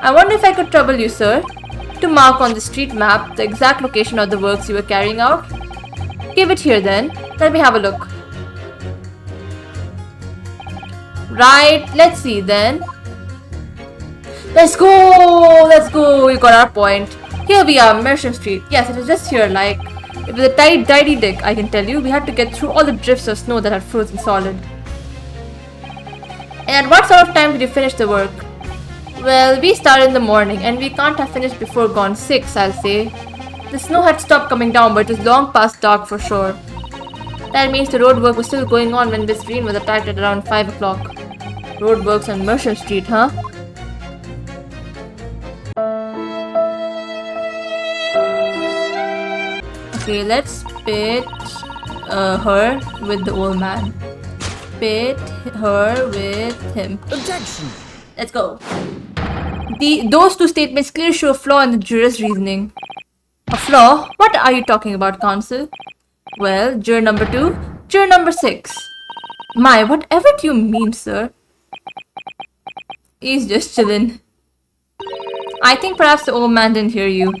I wonder if I could trouble you, sir, to mark on the street map the exact location of the works you were carrying out. Give it here then. Let me have a look. Right, let's see then. Let's go! Let's go! We got our point. Here we are, Mersham Street. Yes, it was just here, like... It was a tidy dig, I can tell you. We had to get through all the drifts of snow that had frozen solid. And at what sort of time did you finish the work? Well, we started in the morning, and we can't have finished before gone 6, I'll say. The snow had stopped coming down, but it was long past dark for sure. That means the road work was still going on when Miss Green was attacked at around 5 o'clock. Road works on Mersham Street, huh? Okay, let's pit her with the old man. Pit her with him. Objection! Let's go. Those 2 statements clearly show a flaw in the juror's reasoning. A flaw? What are you talking about, counsel? Well, juror number 2, juror number 6. My, whatever do you mean, sir? He's just chillin'. I think perhaps the old man didn't hear you.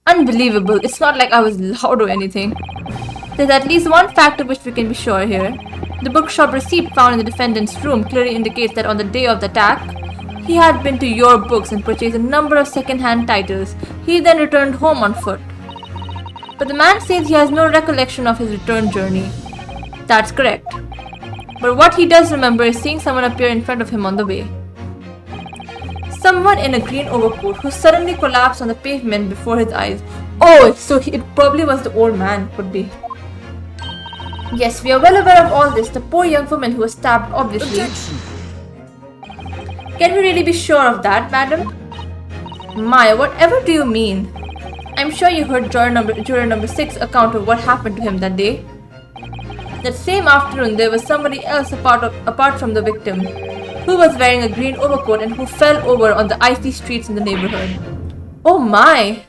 Unbelievable, it's not like I was loud or anything. There's at least one fact of which we can be sure here. The bookshop receipt found in the defendant's room clearly indicates that on the day of the attack, he had been to your books and purchased a number of second-hand titles. He then returned home on foot. But the man says he has no recollection of his return journey. That's correct. But what he does remember is seeing someone appear in front of him on the way. Someone in a green overcoat who suddenly collapsed on the pavement before his eyes. Oh, so it probably was the old man, could be. Yes, we are well aware of all this. The poor young woman who was stabbed, obviously. Objection! Can we really be sure of that, madam? Maya, whatever do you mean? I'm sure you heard juror number 6 account of what happened to him that day. That same afternoon, there was somebody else apart from the victim, who was wearing a green overcoat and who fell over on the icy streets in the neighborhood. Oh my!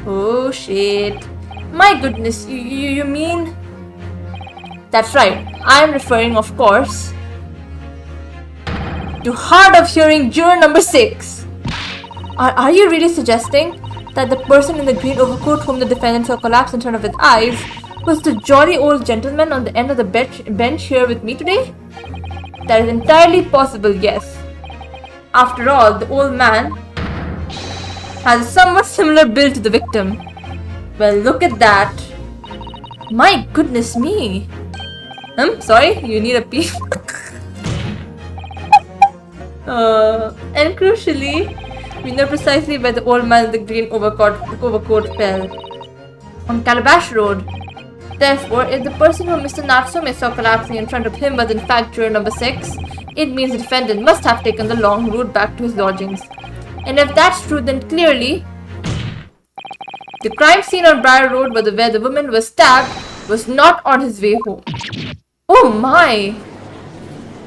Oh shit. My goodness, you mean... That's right, I am referring, of course, to hard of hearing juror number 6. Are you really suggesting that the person in the green overcoat whom the defendant saw collapse in front of his eyes was the jolly old gentleman on the end of the bench here with me today? That is entirely possible, yes. After all, the old man has a somewhat similar build to the victim. Well, look at that. My goodness me. Sorry, you need a pee. And crucially, we know precisely where the old man in the green overcoat fell. On Calabash Road. Therefore, if the person whom Mr. Natsume saw collapsing in front of him was in fact juror number 6, it means the defendant must have taken the long route back to his lodgings. And if that's true, then clearly, the crime scene on Briar Road where the woman was stabbed was not on his way home. Oh my!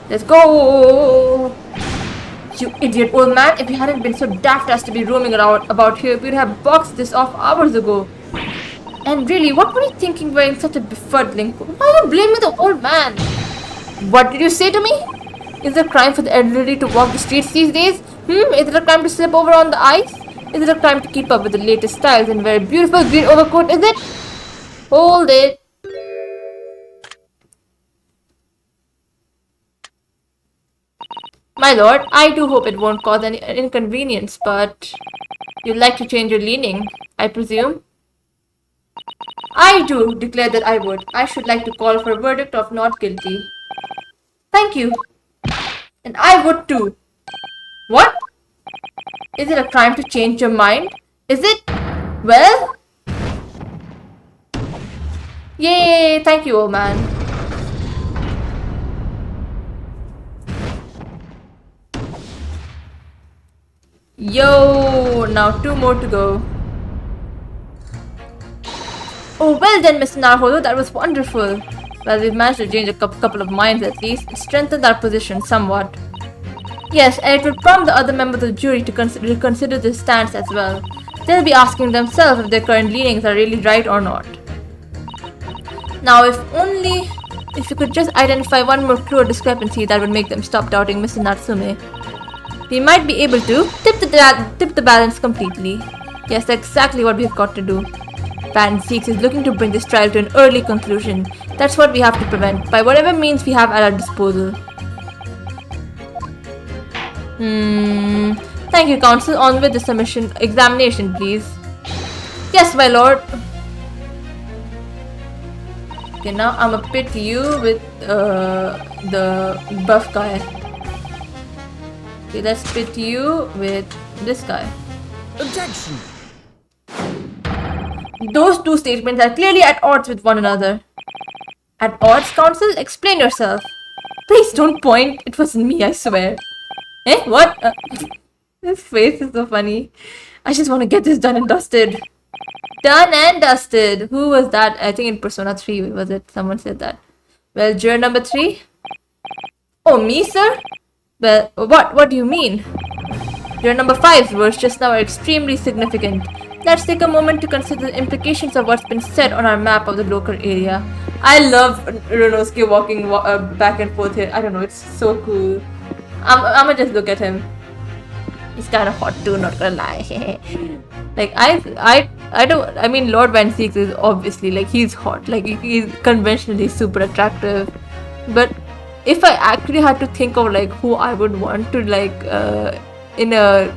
Let's go! You idiot old man, if you hadn't been so daft as to be roaming around about here, we'd have boxed this off hours ago. And really, what were you thinking wearing such a befuddling coat? Why are you blaming the old man? What did you say to me? Is it a crime for the elderly to walk the streets these days? Is it a crime to slip over on the ice? Is it a crime to keep up with the latest styles and wear a beautiful green overcoat, is it? Hold it. My lord, I do hope it won't cause any inconvenience, but you'd like to change your leaning, I presume? I do declare that I would. I should like to call for a verdict of not guilty. Thank you. And I would too. What? Is it a crime to change your mind? Is it? Well? Yay! Thank you, old man. Yo! Now 2 more to go. Oh, well done, Mr. Narholo. That was wonderful. Well, we've managed to change a couple of minds at least. It strengthened our position somewhat. Yes, and it would prompt the other members of the jury to consider this stance as well. They'll be asking themselves if their current leanings are really right or not. Now, if you could just identify one more clue or discrepancy that would make them stop doubting Mr. Natsume, we might be able to tip the balance completely. Yes, that's exactly what we've got to do. Pan Seeks is looking to bring this trial to an early conclusion. That's what we have to prevent, by whatever means we have at our disposal. Thank you, counsel. On with the examination, please. Yes, my lord. Okay, now I'm gonna pit you with the buff guy. Okay, let's pit you with this guy. Objection! Those two statements are clearly at odds with one another. At odds, counsel? Explain yourself. Please don't point. It wasn't me, I swear. Eh? What? This face is so funny. I just want to get this done and dusted. Done and dusted. Who was that? I think in Persona 3 was it? Someone said that. Well, juror number 3? Oh, me, sir? Well, what do you mean? Juror number 5's words just now are extremely significant. Let's take a moment to consider the implications of what's been said on our map of the local area. I love Renosuke walking back and forth here. I don't know, it's so cool. I'm gonna just look at him. He's kind of hot too, not gonna lie. Like I mean Lord Van Seeks is obviously like he's hot. Like he's conventionally super attractive. But if I actually had to think of like who I would want to like in a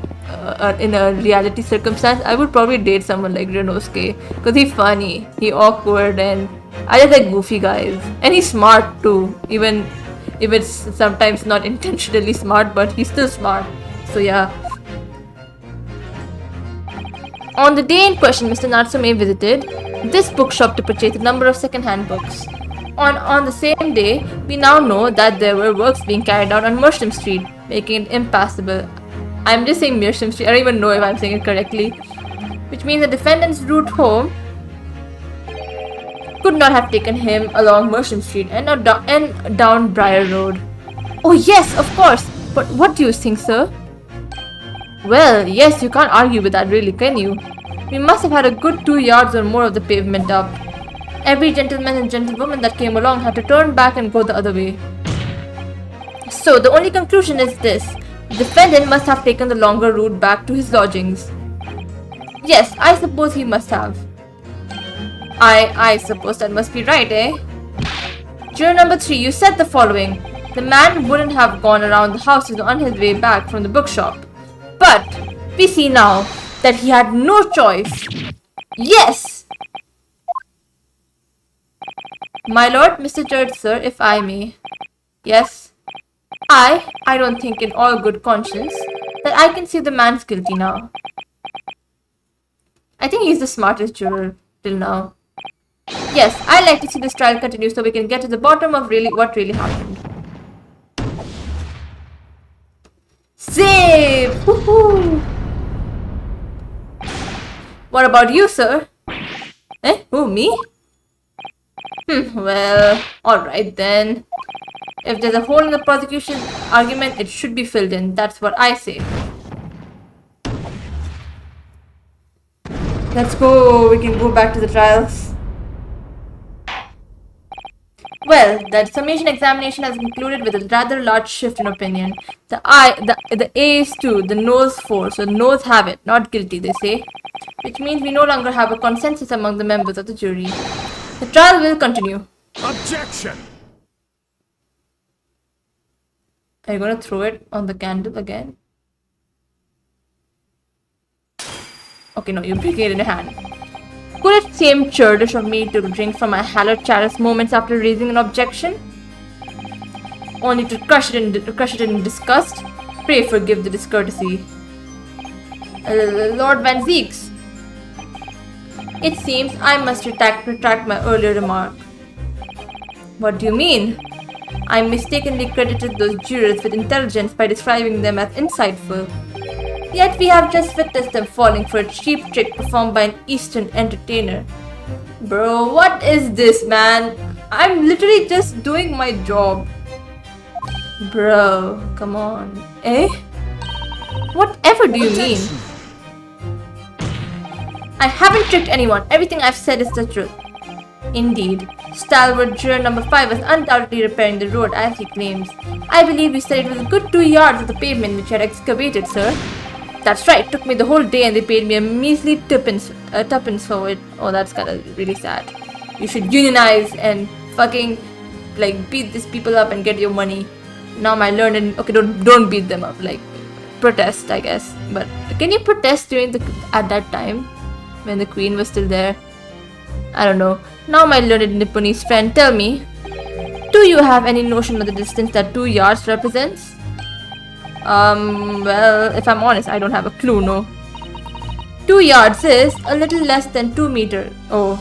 reality circumstance, I would probably date someone like Renosuke because he's funny, he's awkward, and I just like goofy guys. And he's smart too, even if it's sometimes not intentionally smart, but he's still smart. So yeah. On the day in question Mr. Natsume visited, this bookshop to purchase a number of second-hand books. On the same day, we now know that there were works being carried out on Merstham Street, making it impassable. I'm just saying Merstham Street, I don't even know if I'm saying it correctly. Which means the defendant's route home could not have taken him along Merstham Street and down Briar Road. Oh yes, of course! But what do you think, sir? Well, yes, you can't argue with that really, can you? We must have had a good 2 yards or more of the pavement up. Every gentleman and gentlewoman that came along had to turn back and go the other way. So, the only conclusion is this. The defendant must have taken the longer route back to his lodgings. Yes, I suppose he must have. I suppose that must be right, eh? Juror number 3, you said the following. The man wouldn't have gone around the houses on his way back from the bookshop. But, we see now that he had no choice. Yes! My lord, Mr. Judge, sir, if I may. Yes? I don't think in all good conscience that I can say the man's guilty now. I think he's the smartest juror till now. Yes, I'd like to see this trial continue so we can get to the bottom of what really happened. Save! Woohoo! What about you, sir? Eh? Who, me? Well, alright then. If there's a hole in the prosecution's argument, it should be filled in. That's what I say. Let's go. We can go back to the trials. Well, the summation examination has concluded with a rather large shift in opinion. The A is 2, the no's 4, so no's have it, not guilty, they say. Which means we no longer have a consensus among the members of the jury. The trial will continue. Objection! Are you gonna throw it on the candle again? Okay, no, you break it in your hand. Could it seem churlish of me to drink from my hallowed chalice moments after raising an objection? Only to crush it in disgust? Pray forgive the discourtesy. Lord Van Zeeks. It seems I must retract my earlier remark. What do you mean? I mistakenly credited those jurors with intelligence by describing them as insightful. Yet we have just witnessed them falling for a cheap trick performed by an Eastern entertainer. Bro, what is this, man? I'm literally just doing my job. Bro, come on. Eh? Whatever do you mean? I haven't tricked anyone. Everything I've said is the truth. Indeed, stalwart juror number 5 was undoubtedly repairing the road as he claims. I believe you said it was a good 2 yards of the pavement which you had excavated, sir. That's right, it took me the whole day and they paid me a measly tuppence for it. Oh, that's kinda really sad. You should unionize and fucking like beat these people up and get your money. Now my learned okay, don't beat them up, like protest, I guess. But can you protest at that time when the queen was still there? I don't know. Now my learned Nipponese friend, tell me, do you have any notion of the distance that 2 yards represents? Well, if I'm honest, I don't have a clue, no. 2 yards is a little less than 2 meters. Oh.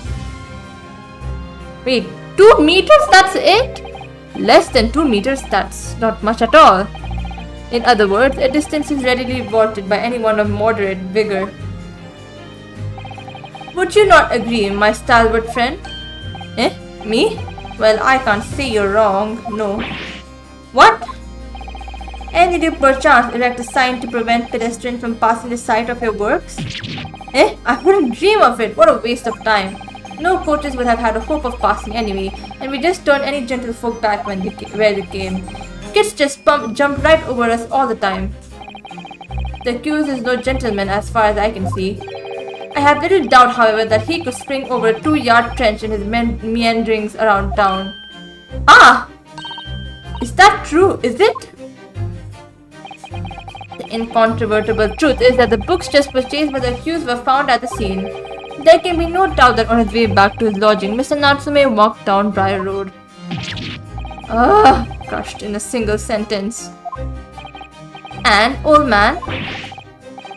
Wait, 2 meters? That's it? Less than 2 meters? That's not much at all. In other words, a distance is readily vaulted by anyone of moderate vigor. Would you not agree, my stalwart friend? Eh? Me? Well, I can't say you're wrong, no. What? And did you perchance erect a sign to prevent pedestrians from passing the site of your works? Eh? I wouldn't dream of it. What a waste of time. No coaches would have had a hope of passing anyway, and we just turned any gentlefolk back where they came. Kids just jump right over us all the time. The accused is no gentleman as far as I can see. I have little doubt, however, that he could spring over a 2-yard trench in his meanderings around town. Ah! Is that true? Is it? The incontrovertible truth is that the books just purchased by the accused were found at the scene. There can be no doubt that on his way back to his lodging, Mr. Natsume walked down Briar Road. Crushed in a single sentence. And, old man?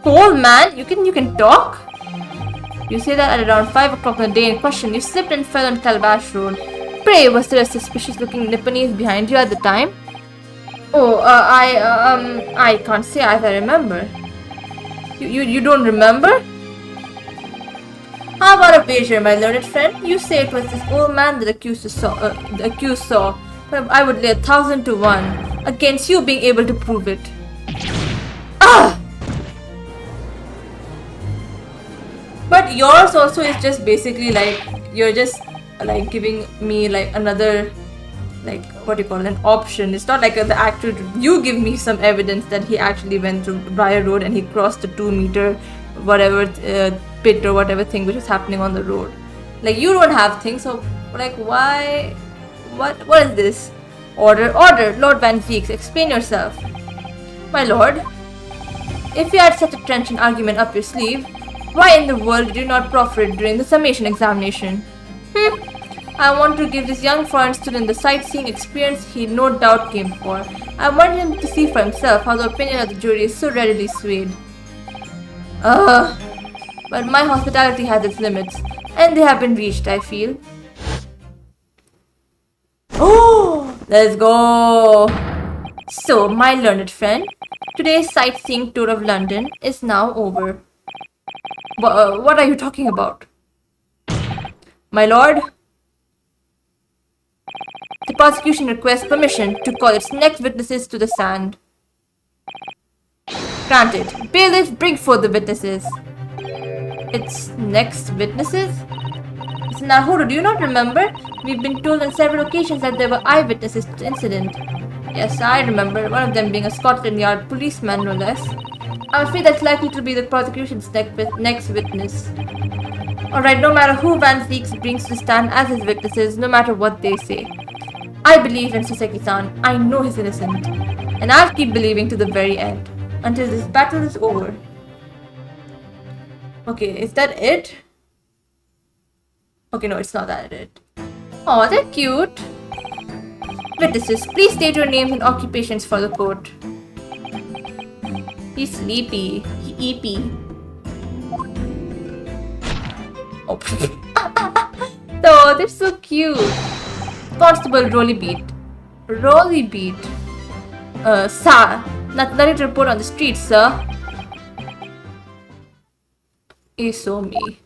Old man? You can talk? You say that at around 5 o'clock on the day in question, you slipped and fell on Calabash Road. Pray, was there a suspicious-looking Nipponese behind you at the time? Oh, I can't say as I remember. You don't remember? How about a wager, my learned friend? You say it was this old man that the accused saw, but I would lay 1,000 to 1 against you being able to prove it. Ah! But yours also is just basically like, you're just like giving me like another, like, what do you call it, an option. It's not like the actual, you give me some evidence that he actually went to Briar Road and he crossed the 2-meter whatever pit or whatever thing which was happening on the road. Like, you don't have things, so like, why, what is this? Order, Lord Van Veeks, explain yourself. My lord, if you had such a trenchant argument up your sleeve, why in the world did you not proffer it during the summation examination? I want to give this young foreign student the sightseeing experience he no doubt came for. I wanted him to see for himself how the opinion of the jury is so readily swayed. But my hospitality has its limits, and they have been reached, I feel. Oh, let's go! So, my learned friend, today's sightseeing tour of London is now over. What are you talking about? My lord, the prosecution requests permission to call its next witnesses to the stand. Granted. Bailiff, bring forth the witnesses. Its next witnesses? Mr. Nahuru, do you not remember? We've been told on several occasions that there were eyewitnesses to the incident. Yes, I remember, one of them being a Scotland Yard policeman, no less. I'm afraid that's likely to be the prosecution's next witness. Alright, no matter who Van Veeks brings to the stand as his witnesses, no matter what they say. I believe in Soseki-san. I know he's innocent. And I'll keep believing to the very end. Until this battle is over. Okay, is that it? Okay, no, it's not that it. Oh, they're cute. Witnesses, please state your names and occupations for the court. He's sleepy. He eepy. Oh. Oh, they're so cute. Constable Rollybeat. Rollybeat. Sir. Nothing to report on the street, sir. Is so me.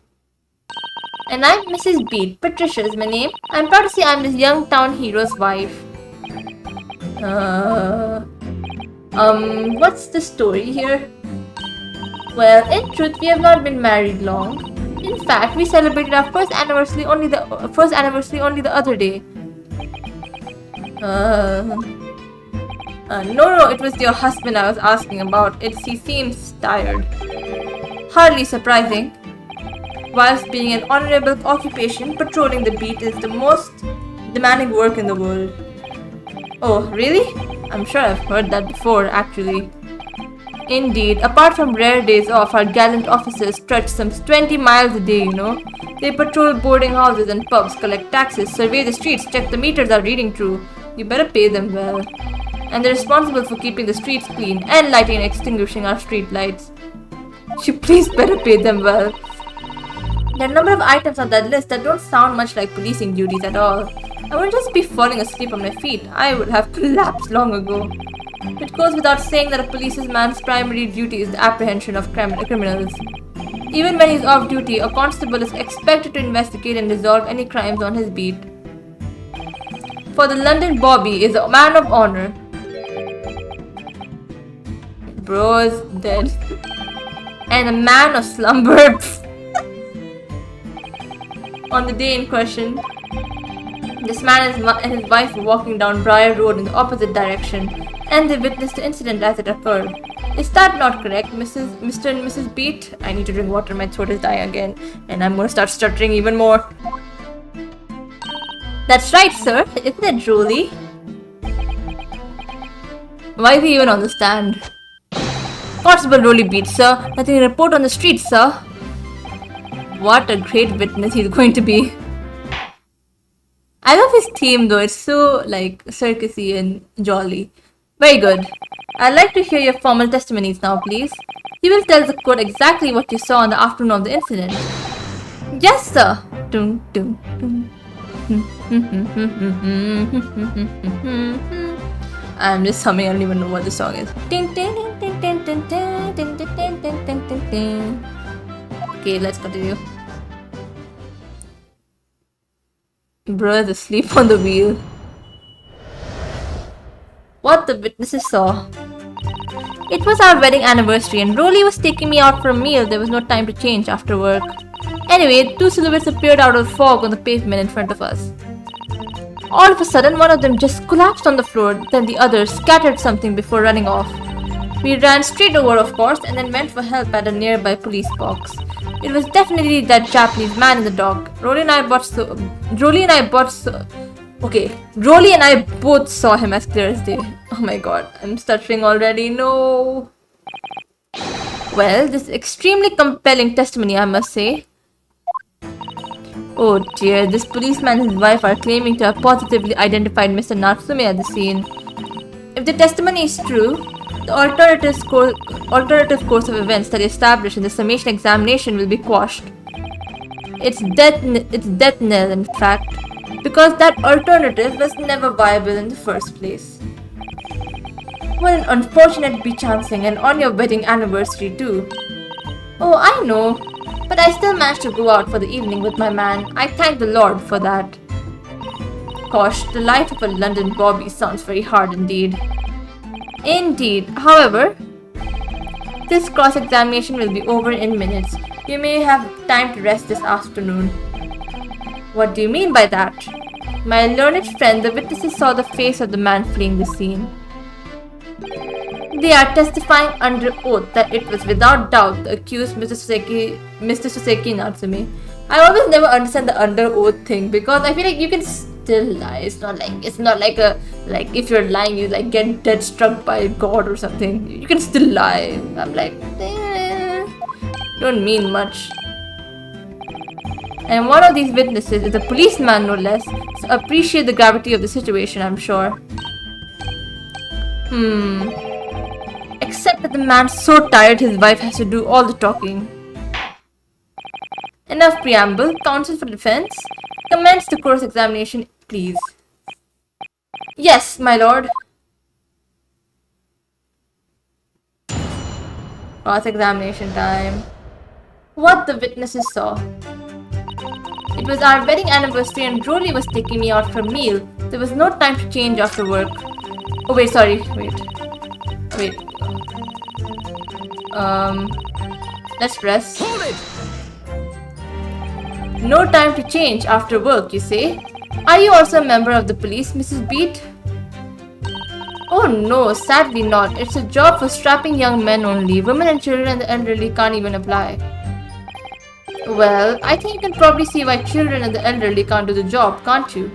And I'm Mrs. Beat. Patricia is my name. I'm proud to say I'm this young town hero's wife. What's the story here? Well, in truth, we have not been married long. In fact, we celebrated our first anniversary only the other day. No, it was your husband I was asking about. He seems tired. Hardly surprising. Whilst being an honorable occupation, patrolling the beat is the most demanding work in the world. Oh, really? I'm sure I've heard that before, actually. Indeed, apart from rare days off, our gallant officers stretch some 20 miles a day, you know. They patrol boarding houses and pubs, collect taxes, survey the streets, check the meters are reading true. You better pay them well. And they're responsible for keeping the streets clean and lighting and extinguishing our street lights. You please better pay them well. There are a number of items on that list that don't sound much like policing duties at all. I wouldn't just be falling asleep on my feet. I would have collapsed long ago. It goes without saying that a policeman's primary duty is the apprehension of criminals. Even when he's off duty, a constable is expected to investigate and resolve any crimes on his beat. For the London Bobby is a man of honor. Bro's dead. And a man of slumber. On the day in question, this man and his wife were walking down Briar Road in the opposite direction, and they witnessed the incident as it occurred. Is that not correct, Mr. and Mrs. Beat? I need to drink water, my throat is dying again, and I'm gonna start stuttering even more. That's right, sir. Isn't it drooly? Why is he even on the stand? Constable Rollybeat, sir. Nothing to report on the street, sir. What a great witness he's going to be. I love his theme though, it's so like circusy and jolly. Very good. I'd like to hear your formal testimonies now, please. You will tell the court exactly what you saw on the afternoon of the incident. Yes, sir. Dun, dun, dun. I'm just humming. I don't even know what the song is. Okay, let's continue. Bro is asleep on the wheel. What the witnesses saw. It was our wedding anniversary and Rolly was taking me out for a meal. There was no time to change after work. Anyway, two silhouettes appeared out of the fog on the pavement in front of us. All of a sudden, one of them just collapsed on the floor, then the other scattered something before running off. We ran straight over, of course, and then went for help at a nearby police box. It was definitely that Japanese man in the dock. Rolly and I both saw him as clear as day. Oh my god, I'm stuttering already. No. Well, this is extremely compelling testimony, I must say. Oh dear, this policeman and his wife are claiming to have positively identified Mr. Natsume at the scene. If the testimony is true, the alternative course of events that is established in the summation examination will be quashed. It's death knell, in fact, because that alternative was never viable in the first place. What an unfortunate bechancing, and on your wedding anniversary too. Oh, I know, but I still managed to go out for the evening with my man. I thank the Lord for that. Gosh, the life of a London bobby sounds very hard indeed. Indeed. However, this cross-examination will be over in minutes. You may have time to rest this afternoon. What do you mean by that? My learned friend, the witnesses saw the face of the man fleeing the scene. They are testifying under oath that it was without doubt the accused Mr. Soseki Natsume. I always never understand the under oath thing because I feel like you can still lie. It's not like if you're lying you like get dead struck by God or something. You can still lie. I'm like, don't mean much. And one of these witnesses is a policeman, no less, so appreciate the gravity of the situation, I'm sure. Except that the man's so tired his wife has to do all the talking. Enough preamble. Counsel for defense. Commence the cross-examination, please. Yes, my lord. Cross-examination time. What the witnesses saw. It was our wedding anniversary and Rolly was taking me out for a meal. There was no time to change after work. Oh wait, sorry. Wait. Let's press. Hold it! No time to change after work, you say? Are you also a member of the police, Mrs. Beat? Oh no, sadly not. It's a job for strapping young men only. Women and children and the elderly can't even apply. Well, I think you can probably see why children and the elderly can't do the job, can't you?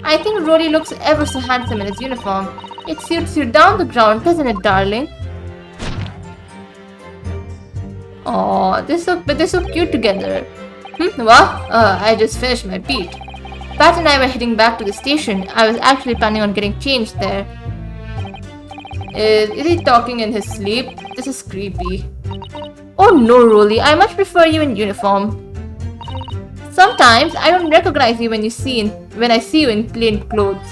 I think Rory looks ever so handsome in his uniform. It suits you down the ground, doesn't it, darling? Aw, they're so cute together. What? I just finished my beat. Pat and I were heading back to the station. I was actually planning on getting changed there. Is he talking in his sleep? This is creepy. Oh no, Rolly, I much prefer you in uniform. Sometimes I don't recognize you when I see you in plain clothes.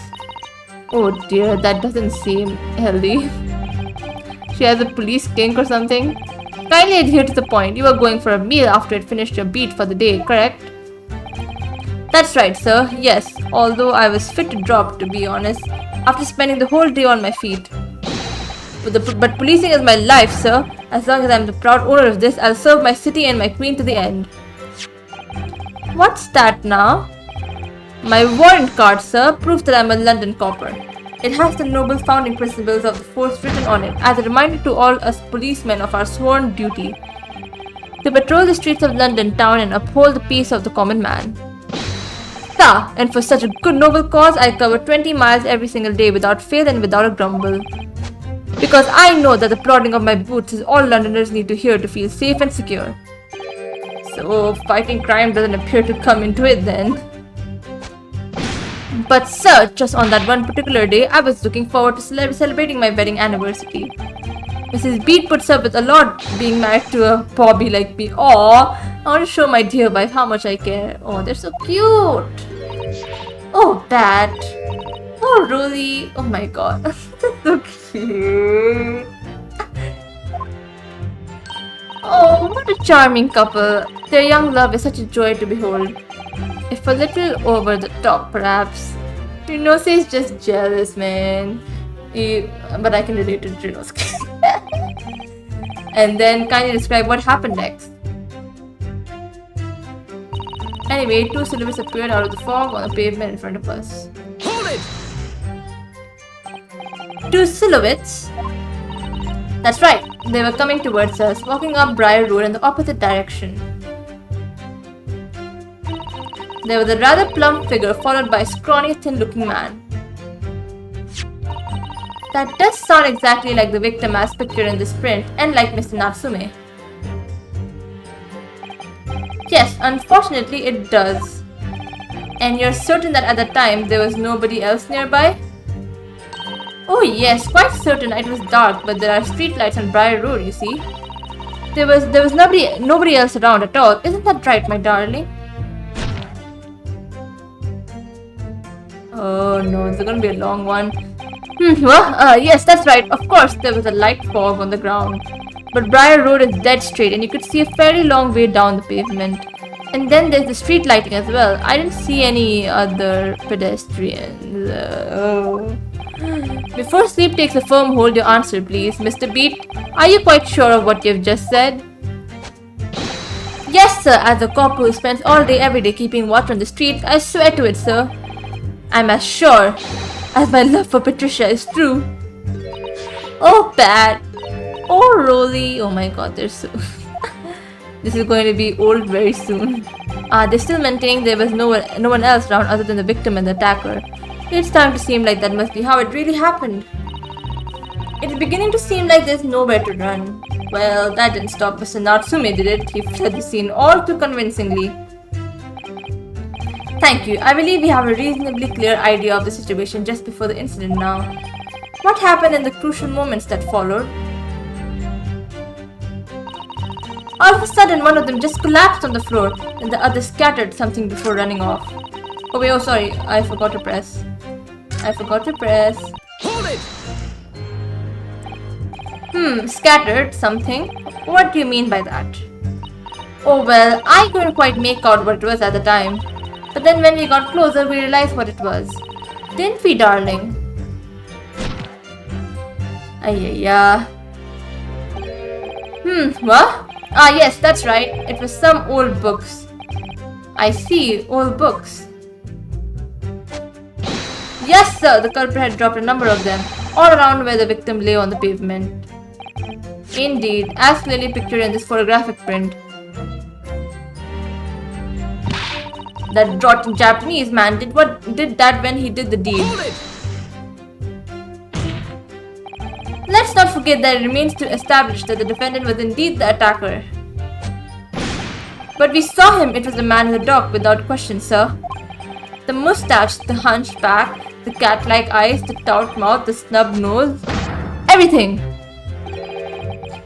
Oh dear, that doesn't seem healthy. She has a police kink or something. Kindly adhere to the point. You were going for a meal after you had finished your beat for the day, correct? That's right, sir. Yes, although I was fit to drop, to be honest, after spending the whole day on my feet. But policing is my life, sir. As long as I'm the proud owner of this, I'll serve my city and my queen to the end. What's that now? My warrant card, sir, proves that I'm a London copper. It has the noble founding principles of the force written on it as a reminder to all us policemen of our sworn duty to patrol the streets of London town and uphold the peace of the common man. Ta! And for such a good noble cause, I cover 20 miles every single day without fail and without a grumble. Because I know that the prodding of my boots is all Londoners need to hear to feel safe and secure. So, fighting crime doesn't appear to come into it then. But sir, just on that one particular day, I was looking forward to celebrating my wedding anniversary. Mrs. Beat puts up with a lot being married to a bobby like me. Aww, I want to show my dear wife how much I care. Oh, they're so cute. Oh, Bat. Oh, Rolly. Oh my god. That's so cute. Oh, what a charming couple. Their young love is such a joy to behold. If a little over the top, perhaps. Rinose is just jealous, man. But I can relate to Rinose. And then kindly describe what happened next. Anyway, two silhouettes appeared out of the fog on the pavement in front of us. Hold it! Two silhouettes? That's right, they were coming towards us, walking up Briar Road in the opposite direction. There was a rather plump figure followed by a scrawny, thin-looking man. That does sound exactly like the victim as pictured in this print, and like Mr. Natsume. Yes, unfortunately it does. And you're certain that at the time there was nobody else nearby? Oh yes, quite certain. It was dark, but there are streetlights on Briar Road, you see. There was nobody else around at all. Isn't that right, my darling? Oh no, it's gonna be a long one. Yes, that's right. Of course, there was a light fog on the ground. But Briar Road is dead straight and you could see a fairly long way down the pavement. And then there's the street lighting as well. I didn't see any other pedestrians. Before sleep takes a firm hold, your answer, please. Mr. Beat, are you quite sure of what you've just said? Yes, sir. As a cop who spends all day every day keeping watch on the streets, I swear to it, sir. I'm as sure as my love for Patricia is true. Oh, Pat. Oh, Rolly. Oh my god, they're so... This is going to be old very soon. They're still maintaining there was no one else around other than the victim and the attacker. It's starting to seem like that must be how it really happened. It's beginning to seem like there's nowhere to run. Well, that didn't stop Mr. Natsume, did it? He fled the scene all too convincingly. Thank you. I believe we have a reasonably clear idea of the situation just before the incident now. What happened in the crucial moments that followed? All of a sudden, one of them just collapsed on the floor, and the other scattered something before running off. Oh wait, oh sorry, I forgot to press. Hold it! Scattered something? What do you mean by that? Oh well, I couldn't quite make out what it was at the time. But then when we got closer, we realized what it was. Didn't we, darling? Ayaya. What? Yes, that's right. It was some old books. I see, old books. Yes, sir, the culprit had dropped a number of them, all around where the victim lay on the pavement. Indeed, as clearly pictured in this photographic print. That rotten Japanese man did that when he did the deed. Let's not forget that it remains to establish that the defendant was indeed the attacker. But we saw him, it was the man in the dock without question, sir. The mustache, the hunched back, the cat-like eyes, the stout mouth, the snub nose, everything.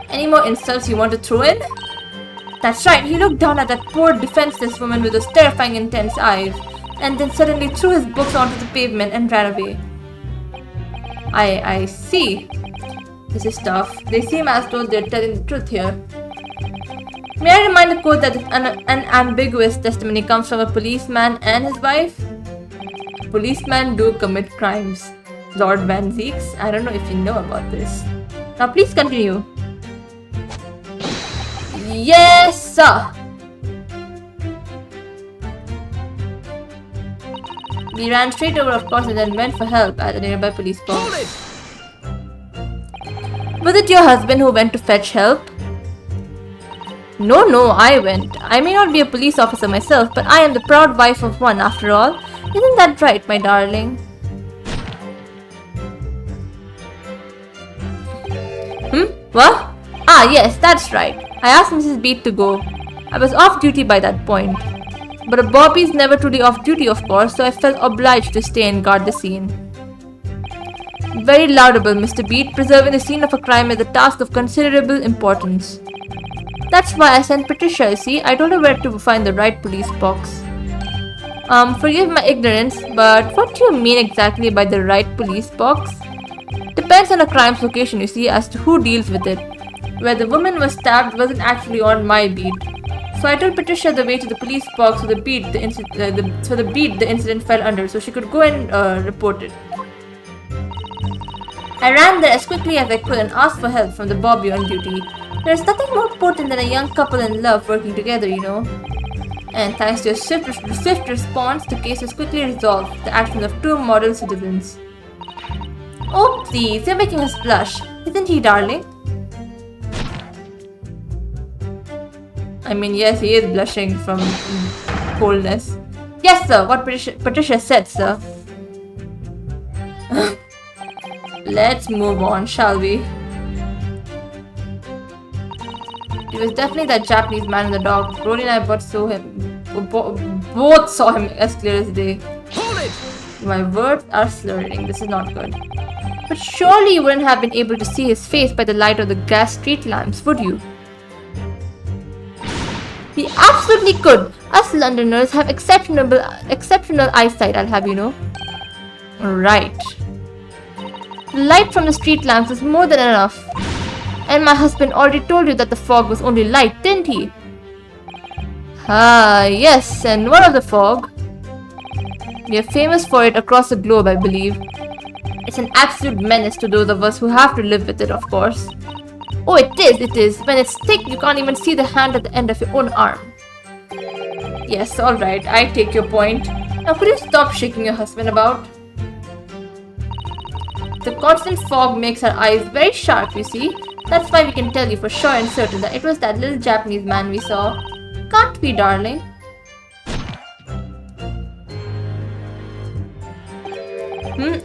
Any more insults you want to throw in? That's right, he looked down at that poor defenseless woman with those terrifying intense eyes, and then suddenly threw his books onto the pavement and ran away. I see. This is tough. They seem as though they're telling the truth here. May I remind the court that an ambiguous testimony comes from a policeman and his wife? Policemen do commit crimes. Lord Van Zeeks, I don't know if you know about this. Now please continue. Yes, sir. We ran straight over, of course, and then went for help at a nearby police post. Was it your husband who went to fetch help? No, I went. I may not be a police officer myself, but I am the proud wife of one after all. Isn't that right, my darling? What? Yes, that's right. I asked Mrs. Beat to go. I was off duty by that point. But a Bobby's never truly off duty, of course, so I felt obliged to stay and guard the scene. Very laudable, Mr. Beat. Preserving the scene of a crime is a task of considerable importance. That's why I sent Patricia, you see. I told her where to find the right police box. Forgive my ignorance, but what do you mean exactly by the right police box? Depends on the crime's location, you see, as to who deals with it. Where the woman was stabbed wasn't actually on my beat. So I told Patricia the way to the police box for the beat the incident fell under, so she could go and report it. I ran there as quickly as I could and asked for help from the Bobby on duty. There's nothing more potent than a young couple in love working together, you know. And thanks to your swift response, the case was quickly resolved, the actions of two model citizens. Oh please, you're making us blush. Isn't he, darling? I mean, yes, he is blushing from coldness. Yes, sir, what Patricia said, sir. Let's move on, shall we? It was definitely that Japanese man in the dog. Brody and I both saw him as clear as day. Hold it! My words are slurring. This is not good. But surely you wouldn't have been able to see his face by the light of the gas street lamps, would you? We absolutely could. Us Londoners have exceptional eyesight, I'll have you know. Right. The light from the street lamps is more than enough. And my husband already told you that the fog was only light, didn't he? Ah, yes, and what of the fog? We are famous for it across the globe, I believe. It's an absolute menace to those of us who have to live with it, of course. Oh, it is. When it's thick, you can't even see the hand at the end of your own arm. Yes, alright, I take your point. Now could you stop shaking your husband about? The constant fog makes our eyes very sharp, you see. That's why we can tell you for sure and certain that it was that little Japanese man we saw. Can't we, darling?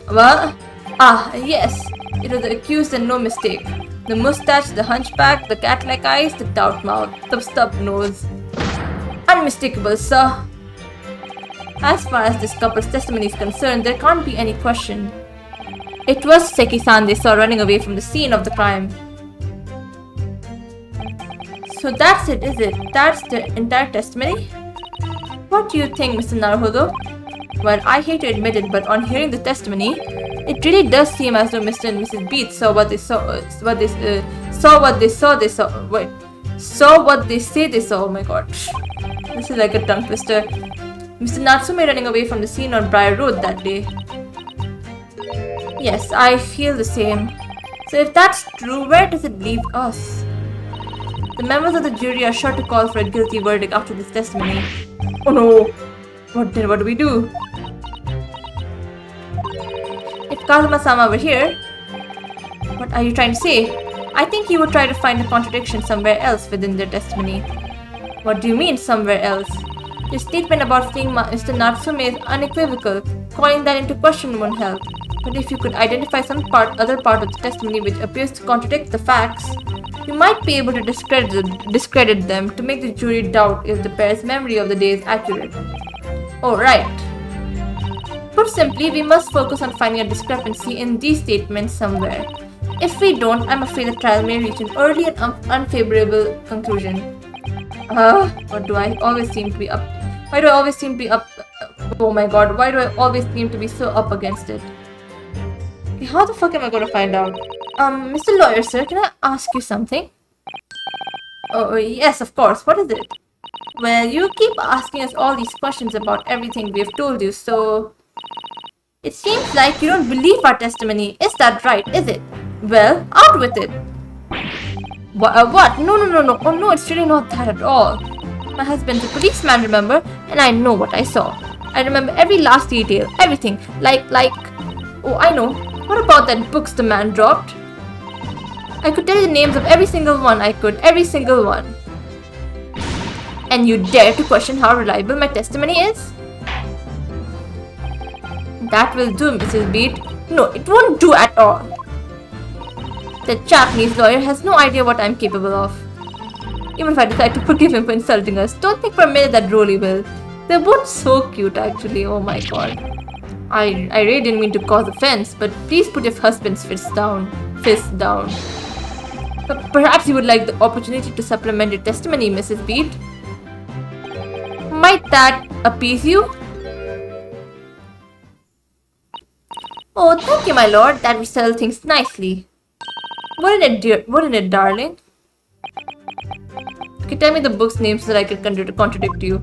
What? Ah, yes. It was the accused and no mistake. The mustache, the hunchback, the cat-like eyes, the stout mouth, the stub nose. Unmistakable, sir. As far as this couple's testimony is concerned, there can't be any question. It was Seki-san they saw running away from the scene of the crime. So that's it, is it? That's the entire testimony? What do you think, Mr. Naruhodo? Well, I hate to admit it, but on hearing the testimony, it really does seem as though Mr. and Mrs. Beats saw what they say they saw. Oh my god. This is like a tongue twister. Mr. Natsume running away from the scene on Briar Road that day. Yes, I feel the same. So if that's true, where does it leave us? The members of the jury are sure to call for a guilty verdict after this testimony. Oh no! What do we do? If Kazuma-sama were here... What are you trying to say? I think he would try to find a contradiction somewhere else within their testimony. What do you mean, somewhere else? Your statement about seeing Mr. Natsume is unequivocal. Calling that into question won't help. But if you could identify some other part of the testimony which appears to contradict the facts, you might be able to discredit them to make the jury doubt if the pair's memory of the day is accurate. Oh, right. Put simply, we must focus on finding a discrepancy in these statements somewhere. If we don't, I'm afraid the trial may reach an early and unfavorable conclusion. What do I always seem to be up? Why do I always seem to be up? Oh my god, why do I always seem to be so up against it? How the fuck am I going to find out? Mr. Lawyer, sir, can I ask you something? Oh, yes, of course. What is it? Well, you keep asking us all these questions about everything we've told you, so... It seems like you don't believe our testimony. Is that right, is it? Well, out with it. What? No. Oh no, it's really not that at all. My husband's a policeman, remember? And I know what I saw. I remember every last detail, everything. Like... Oh, I know. What about that books the man dropped? I could tell you the names of every single one every single one. And you dare to question how reliable my testimony is? That will do, Mrs. Beat. No, it won't do at all. The Japanese lawyer has no idea what I'm capable of. Even if I decide to forgive him for insulting us, don't think for a minute that Rolly will. They're both so cute actually, oh my god. I really didn't mean to cause offense, but please put your husband's fist down. But perhaps you would like the opportunity to supplement your testimony, Mrs. Beat. Might that appease you? Oh, thank you, my lord. That will settle things nicely. Wouldn't it, darling? Okay, tell me the book's name so that I can contradict you.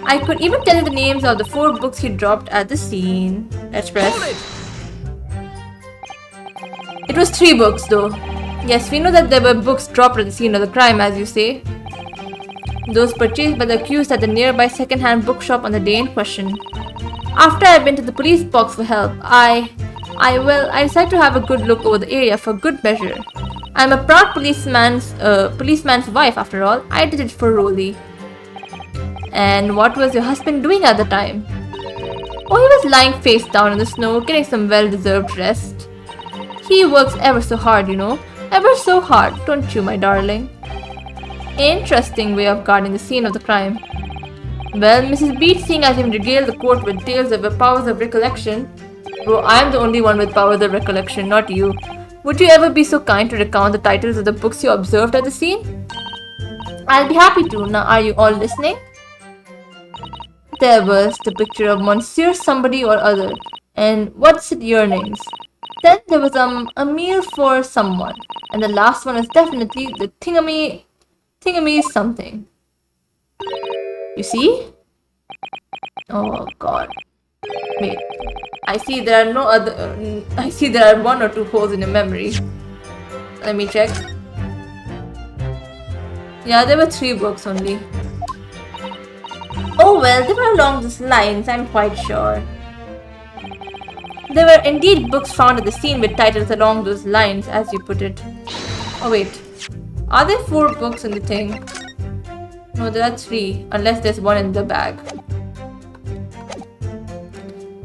I could even tell you the names of the 4 books he dropped at the scene. Let's press. It was 3 books though. Yes, we know that there were books dropped at the scene of the crime, as you say. Those purchased by the accused at the nearby second-hand bookshop on the day in question. After I went to the police box for help, I decided to have a good look over the area for good measure. I'm a proud policeman's wife after all. I did it for Rolly. And what was your husband doing at the time? Oh, he was lying face down in the snow, getting some well-deserved rest. He works ever so hard, you know. Ever so hard, don't you, my darling? Interesting way of guarding the scene of the crime. Well, Mrs. Beat, seeing as you've regaled the court with tales of your powers of recollection. Bro, I'm the only one with powers of recollection, not you. Would you ever be so kind to recount the titles of the books you observed at the scene? I'll be happy to. Now, are you all listening? There was the picture of Monsieur somebody or other, and what's it yearnings? Then there was a meal for someone, and the last one is definitely the thingamy something. You see? Oh god. Wait. I see there are 1 or 2 holes in your memory. Let me check. Yeah, there were 3 books only. Oh well, they were along those lines, I'm quite sure. There were indeed books found at the scene with titles along those lines, as you put it. Oh wait. Are there 4 books in the thing? No, there are 3, unless there's 1 in the bag.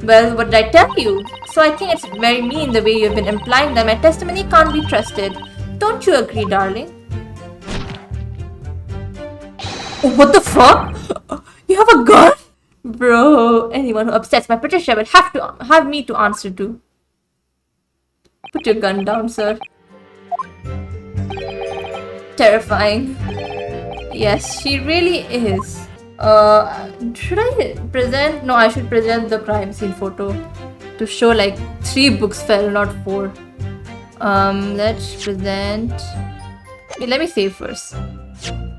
Well, what did I tell you? So I think it's very mean the way you've been implying that my testimony can't be trusted. Don't you agree, darling? Oh, what the fuck? You have a gun? Bro, anyone who upsets my Patricia will have me to answer to. Put your gun down, sir. Terrifying. Yes, she really is. Should I present? No, I should present the crime scene photo to show like 3 books fell, not 4. Let's present. Wait, let me save first.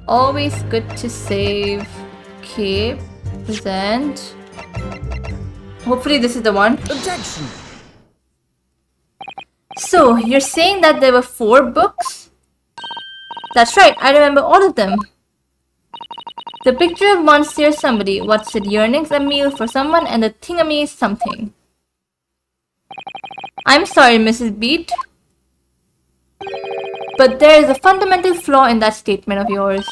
Always good to save. Okay, present. Hopefully this is the one. Objection! So, you're saying that there were 4 books? That's right, I remember all of them. The picture of Monsieur somebody, what's it, yearnings, a meal for someone, and the thingamy something. I'm sorry, Mrs. Beat, but there is a fundamental flaw in that statement of yours.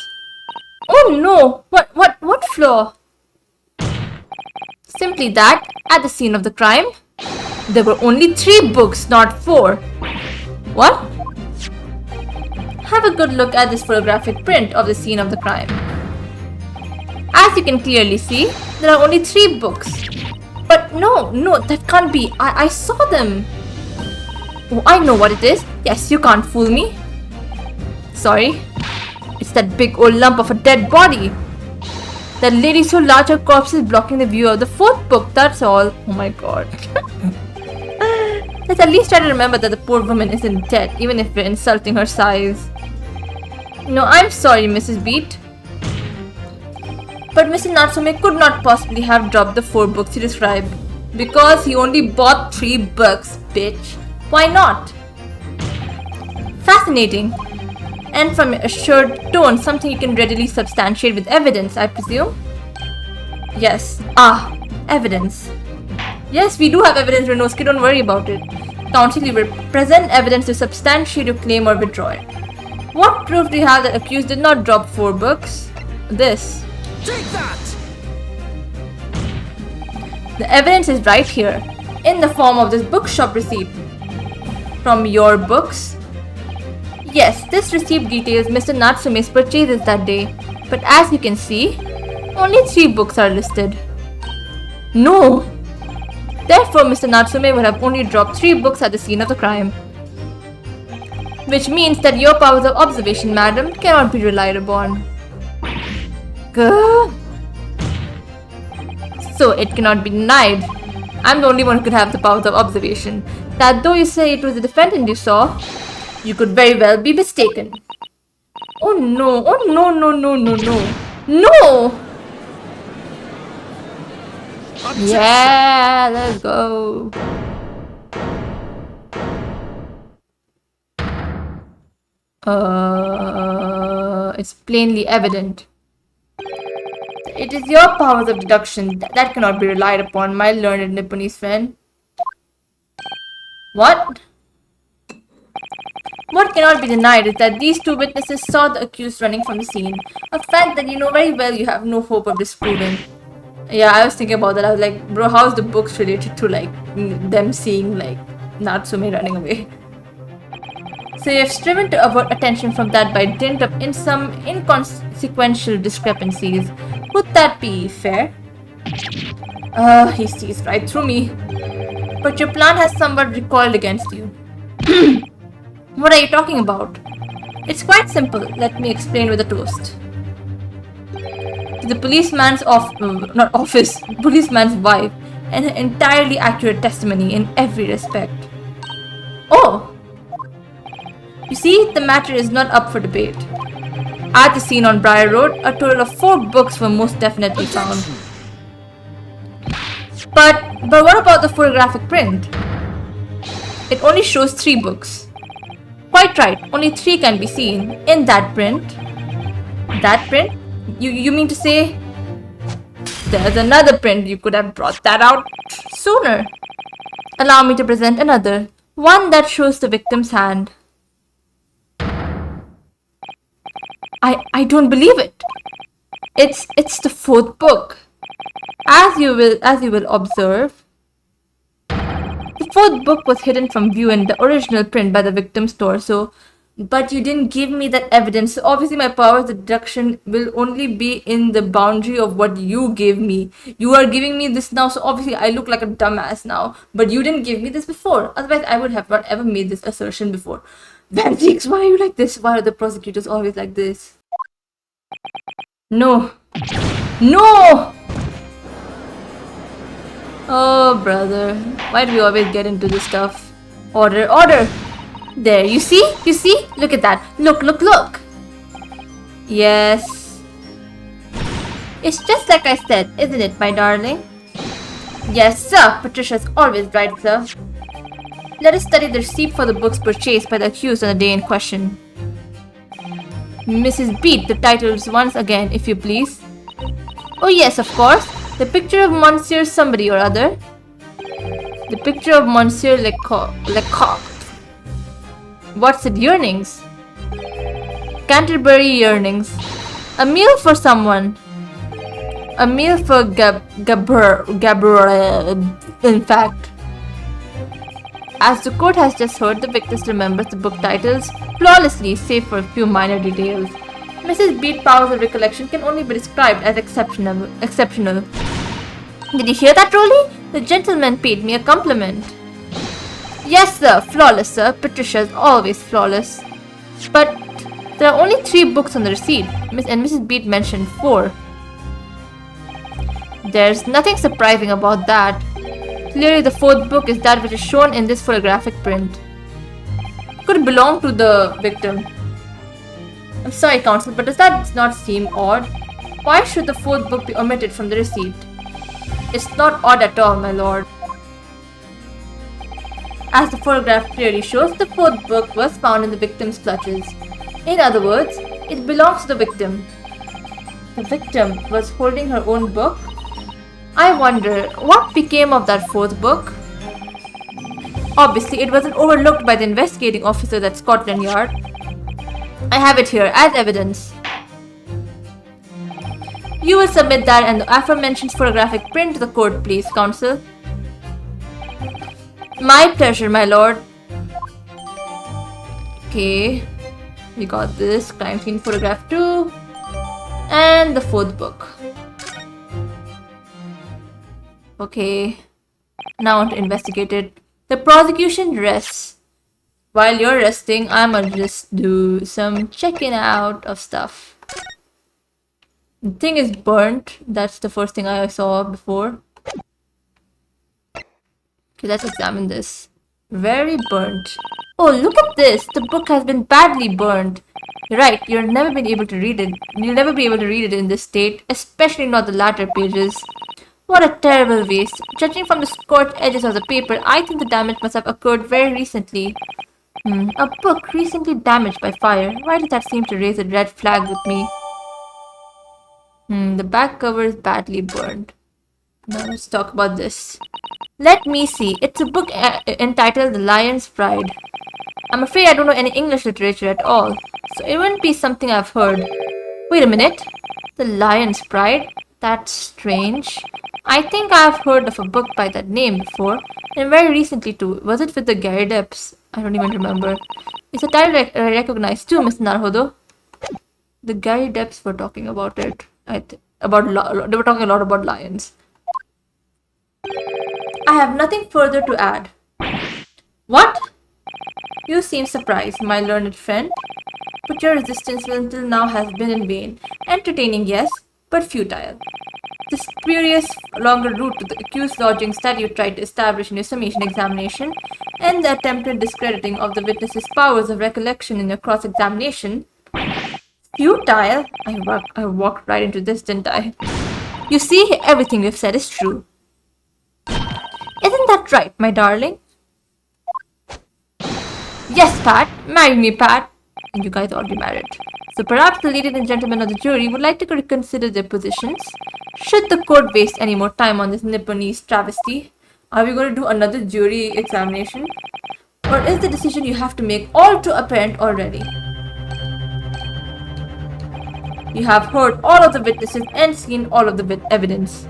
Oh no! What flaw? Simply that, at the scene of the crime, there were only 3 books, not 4. What? Have a good look at this photographic print of the scene of the crime. As you can clearly see, there are only 3 books. But no, that can't be. I saw them. Oh, I know what it is. Yes, you can't fool me. Sorry. It's that big old lump of a dead body. That lady so large her corpse is blocking the view of the 4th book, that's all. Oh my god. Let's at least try to remember that the poor woman isn't dead, even if we're insulting her size. No, I'm sorry, Mrs. Beat. But Mr. Natsume could not possibly have dropped the 4 books he described. Because he only bought 3 books, bitch. Why not? Fascinating. And from your assured tone, something you can readily substantiate with evidence, I presume? Yes. Ah, evidence. Yes, we do have evidence, Renoski, don't worry about it. Counsel, you will present evidence to substantiate your claim or withdraw it. What proof do you have that accused did not drop 4 books? This. Take that! The evidence is right here, in the form of this bookshop receipt. From your books? Yes, this receipt details Mr. Natsume's purchases that day, but as you can see, only 3 books are listed. No! Therefore, Mr. Natsume would have only dropped 3 books at the scene of the crime. Which means that your powers of observation, madam, cannot be relied upon. Gah. So it cannot be denied. I'm the only one who could have the powers of observation. That though you say it was the defendant you saw, you could very well be mistaken. Oh no, oh no, no, no, no, no. No! Objection. Yeah, let's go. It's plainly evident. It is your powers of deduction that cannot be relied upon, my learned Nipponese friend. What? What cannot be denied is that these two witnesses saw the accused running from the scene, a fact that you know very well you have no hope of disproving. Yeah, I was thinking about that. I was like, bro, how's the books related to like them seeing like Natsume running away? So you have striven to avert attention from that by dint of in some inconsequential discrepancies. Would that be fair? He sees right through me. But your plan has somewhat recoiled against you. What are you talking about? It's quite simple. Let me explain with a toast. To the policeman's wife, an entirely accurate testimony in every respect. Oh! You see, the matter is not up for debate. At the scene on Briar Road, a total of 4 books were most definitely found. But what about the photographic print? It only shows 3 books. Quite right, only 3 can be seen in that print. That print? You mean to say there's another print? You could have brought that out sooner. Allow me to present another, one that shows the victim's hand. I don't believe it. It's the 4th book. As you will observe, the 4th book was hidden from view in the original print by the victim's torso. But you didn't give me that evidence. So obviously my powers of deduction will only be in the boundary of what you gave me. You are giving me this now, so obviously I look like a dumbass now. But you didn't give me this before. Otherwise I would have not ever made this assertion before. Van Cheeks, why are you like this? Why are the prosecutors always like this? No. No! Oh, brother. Why do we always get into this stuff? Order, order! There, you see? You see? Look at that. Look, look, look! Yes. It's just like I said, isn't it, my darling? Yes, sir. Patricia's always right, sir. Let us study the receipt for the books purchased by the accused on the day in question. Mrs. Beat, the titles once again, if you please. Oh yes, of course. The picture of Monsieur somebody or other. The picture of Monsieur Lecoq. What's it? Yearnings? Canterbury yearnings. A meal for someone. A meal for Gabriel, in fact. As the court has just heard, the witness remembers the book titles flawlessly, save for a few minor details. Mrs. Beat's powers of recollection can only be described as exceptional. Did you hear that, Rolly? The gentleman paid me a compliment. Yes, sir. Flawless, sir. Patricia is always flawless. But there are only 3 books on the receipt, and Mrs. Beat mentioned 4. There's nothing surprising about that. Clearly, the 4th book is that which is shown in this photographic print. Could belong to the victim. I'm sorry, counsel, but does that not seem odd? Why should the 4th book be omitted from the receipt? It's not odd at all, my lord. As the photograph clearly shows, the 4th book was found in the victim's clutches. In other words, it belongs to the victim. The victim was holding her own book? I wonder, what became of that 4th book? Obviously, it wasn't overlooked by the investigating officers at Scotland Yard. I have it here as evidence. You will submit that and the aforementioned photographic print to the court, please, counsel. My pleasure, my lord. Okay, we got this crime scene photograph 2 and the 4th book. Okay, now on to investigate it. The prosecution rests. While you're resting, I'm gonna just do some checking out of stuff. The thing is burnt. That's the first thing I saw before. Okay, let's examine this. Very burnt. Oh, look at this! The book has been badly burned. You're right, you'll never be able to read it. You'll never be able to read it in this state, especially not the latter pages. What a terrible waste. Judging from the scorched edges of the paper, I think the damage must have occurred very recently. A book recently damaged by fire. Why does that seem to raise a red flag with me? The back cover is badly burned. Now let's talk about this. Let me see. It's a book entitled The Lion's Pride. I'm afraid I don't know any English literature at all, so it wouldn't be something I've heard. Wait a minute. The Lion's Pride? That's strange. I think I've heard of a book by that name before, and very recently too. Was it with the Gary Depps? I don't even remember. It's a title I recognize too, Mr. Naruhodo. The Gary Depps were talking about it. They were talking a lot about lions. I have nothing further to add. What? You seem surprised, my learned friend. But your resistance until now has been in vain. Entertaining, yes, but futile. The spurious longer route to the accused lodgings that you tried to establish in your summation examination, and the attempted discrediting of the witness's powers of recollection in your cross-examination. Futile? I walked right into this, didn't I? You see, everything we've said is true. Isn't that right, my darling? Yes, Pat. Marry me, Pat. And you guys are already married. So perhaps the ladies and gentlemen of the jury would like to reconsider their positions. Should the court waste any more time on this Nipponese travesty? Are we going to do another jury examination? Or is the decision you have to make all too apparent already? You have heard all of the witnesses and seen all of the evidence.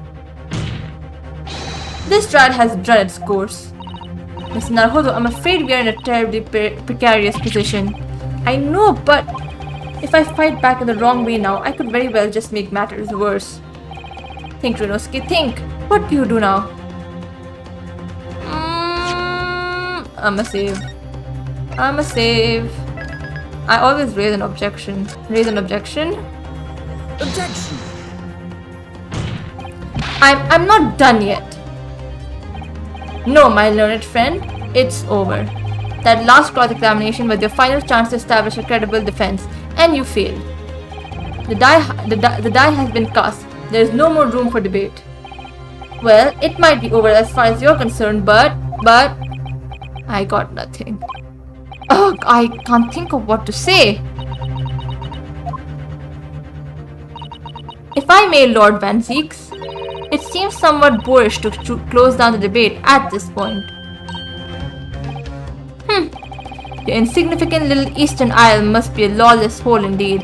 This trial has run its course. Mr. Naruhodo, I'm afraid we are in a terribly precarious position. I know, but if I fight back in the wrong way now, I could very well just make matters worse. Think, Ryunosuke, think. What do you do now? I'ma save. I always raise an objection. Objection? I'm not done yet. No, my learned friend, it's over. That last cross-examination was your final chance to establish a credible defense, and you failed. The die has been cast. There is no more room for debate. Well, it might be over as far as you're concerned, but I got nothing. Ugh, I can't think of what to say. If I may, Lord Van Zeeks, it seems somewhat boorish to close down the debate at this point. Your insignificant little Eastern Isle must be a lawless hole indeed,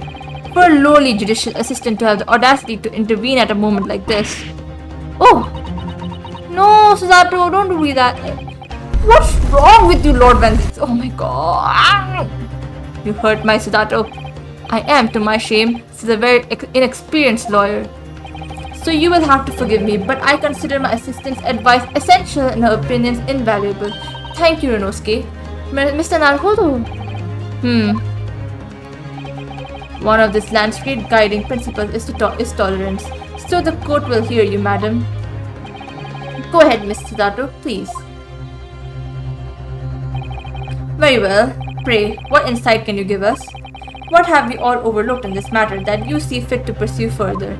for a lowly judicial assistant to have the audacity to intervene at a moment like this. Oh! No, Susato, don't do that. What's wrong with you, Lord Van Zeeks? Oh my god! You hurt my Susato. I am, to my shame, still a very inexperienced lawyer. So you will have to forgive me, but I consider my assistant's advice essential and her opinions invaluable. Thank you, Ryunosuke. Mr. Naruhodo. One of this land's great guiding principles is tolerance. So the court will hear you, madam. Go ahead, Miss Susato, please. Very well. Pray, what insight can you give us? What have we all overlooked in this matter that you see fit to pursue further?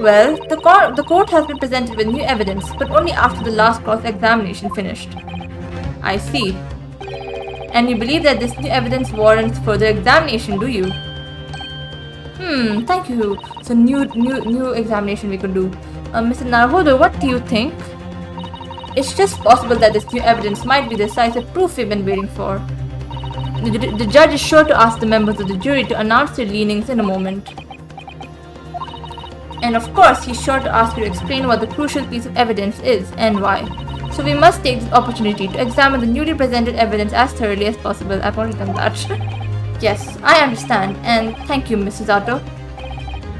Well, the court has been presented with new evidence, but only after the last cross-examination finished. I see. And you believe that this new evidence warrants further examination, do you? Thank you. So new examination we could do. Mr. Naruhodo, what do you think? It's just possible that this new evidence might be the decisive proof we've been waiting for. The judge is sure to ask the members of the jury to announce their leanings in a moment. And of course, he's sure to ask you to explain what the crucial piece of evidence is and why. So we must take this opportunity to examine the newly presented evidence as thoroughly as possible. I've already done that. Yes, I understand, and thank you, Miss Susato.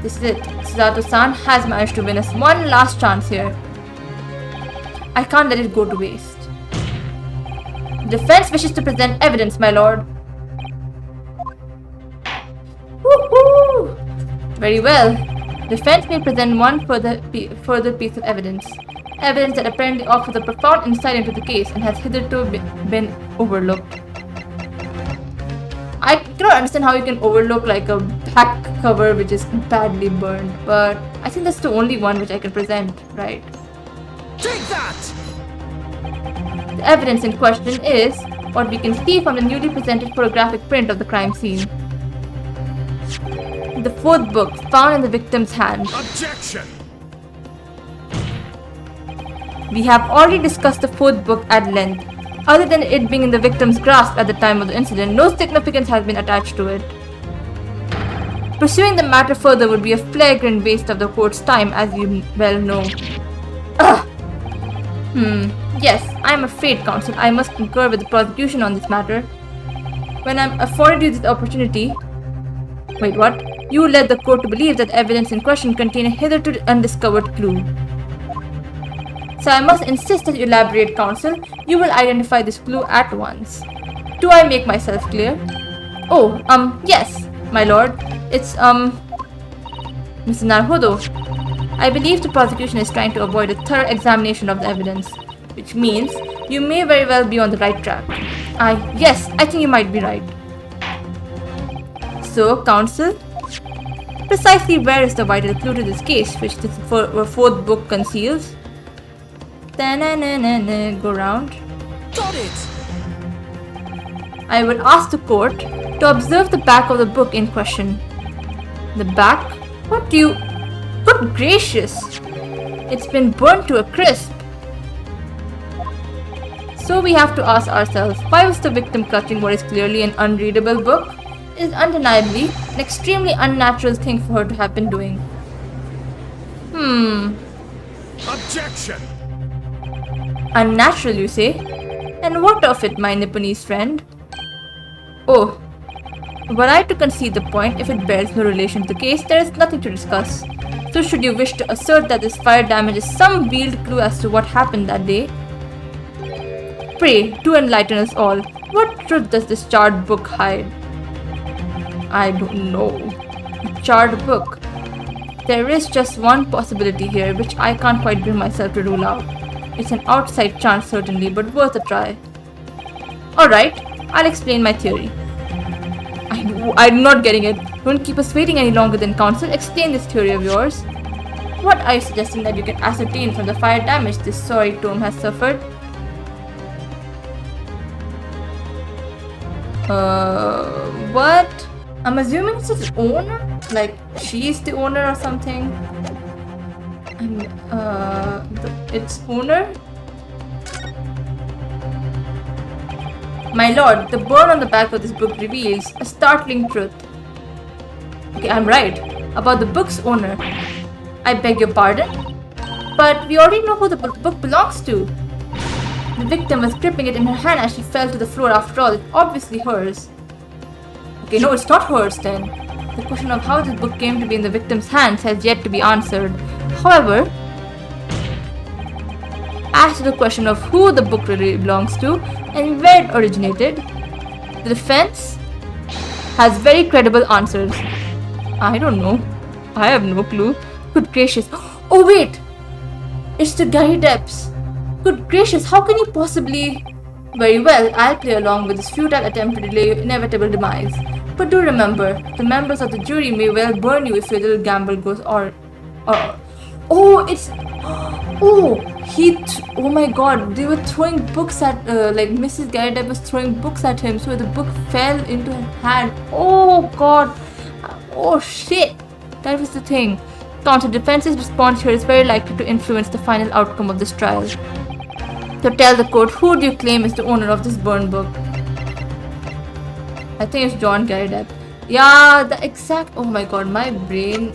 This is it. Susato-san has managed to win us one last chance here. I can't let it go to waste. Defense wishes to present evidence, my lord. Woohoo! Very well. Defense may present one further piece of evidence. Evidence that apparently offers a profound insight into the case and has hitherto been overlooked. I cannot understand how you can overlook like a back cover which is badly burned, but I think that's the only one which I can present, right? Take that! The evidence in question is what we can see from the newly presented photographic print of the crime scene. The fourth book found in the victim's hand. Objection! We have already discussed the fourth book at length. Other than it being in the victim's grasp at the time of the incident, no significance has been attached to it. Pursuing the matter further would be a flagrant waste of the court's time, as you well know. Yes, I am afraid, counsel, I must concur with the prosecution on this matter. When I'm afforded you this opportunity... Wait, what? You led the court to believe that the evidence in question contained a hitherto undiscovered clue. So I must insist that you elaborate, counsel. You will identify this clue at once. Do I make myself clear? Oh, yes, my lord. It's, Mr. Naruhodo. I believe the prosecution is trying to avoid a thorough examination of the evidence, which means you may very well be on the right track. Yes, I think you might be right. So, counsel, precisely where is the vital clue to this case, which this fourth book conceals? Go round. Got it! I would ask the court to observe the back of the book in question. The back? What do you... Good gracious! It's been burnt to a crisp. So we have to ask ourselves, why was the victim clutching what is clearly an unreadable book? It is undeniably an extremely unnatural thing for her to have been doing. Objection! Unnatural, you say? And what of it, my Nipponese friend? Oh, were I to concede the point, if it bears no relation to the case, there is nothing to discuss. So should you wish to assert that this fire damage is some veiled clue as to what happened that day? Pray, do enlighten us all. What truth does this charred book hide? I don't know. A charred book. There is just one possibility here, which I can't quite bring myself to rule out. It's an outside chance certainly, but worth a try. Alright, I'll explain my theory. I'm not getting it. Don't keep us waiting any longer then, counsel. Explain this theory of yours. What are you suggesting that you can ascertain from the fire damage this sorry tome has suffered? What? I'm assuming it's its owner? Like, she's the owner or something? Its owner? My lord, the burn on the back of this book reveals a startling truth. Okay, I'm right. About the book's owner. I beg your pardon? But we already know who the book belongs to. The victim was gripping it in her hand as she fell to the floor. After all, it's obviously hers. Okay, no, it's not hers then. The question of how this book came to be in the victim's hands has yet to be answered. However, as to the question of who the book really belongs to and where it originated, the defense has very credible answers. I don't know. I have no clue. Good gracious. Oh wait! It's the Gary Depps. Good gracious, how can you possibly... Very well, I'll play along with this futile attempt to delay your inevitable demise. But do remember, the members of the jury may well burn you if your little gamble goes oh, it's... Oh, oh my god, they were throwing books at... like, Mrs. Gary Depp was throwing books at him, so the book fell into her hand. Oh god. Oh shit. That was the thing. Counter defense's response here is very likely to influence the final outcome of this trial. So tell the court, who do you claim is the owner of this burned book? I think it's John Gary Depp. Yeah, the exact... Oh my god, my brain...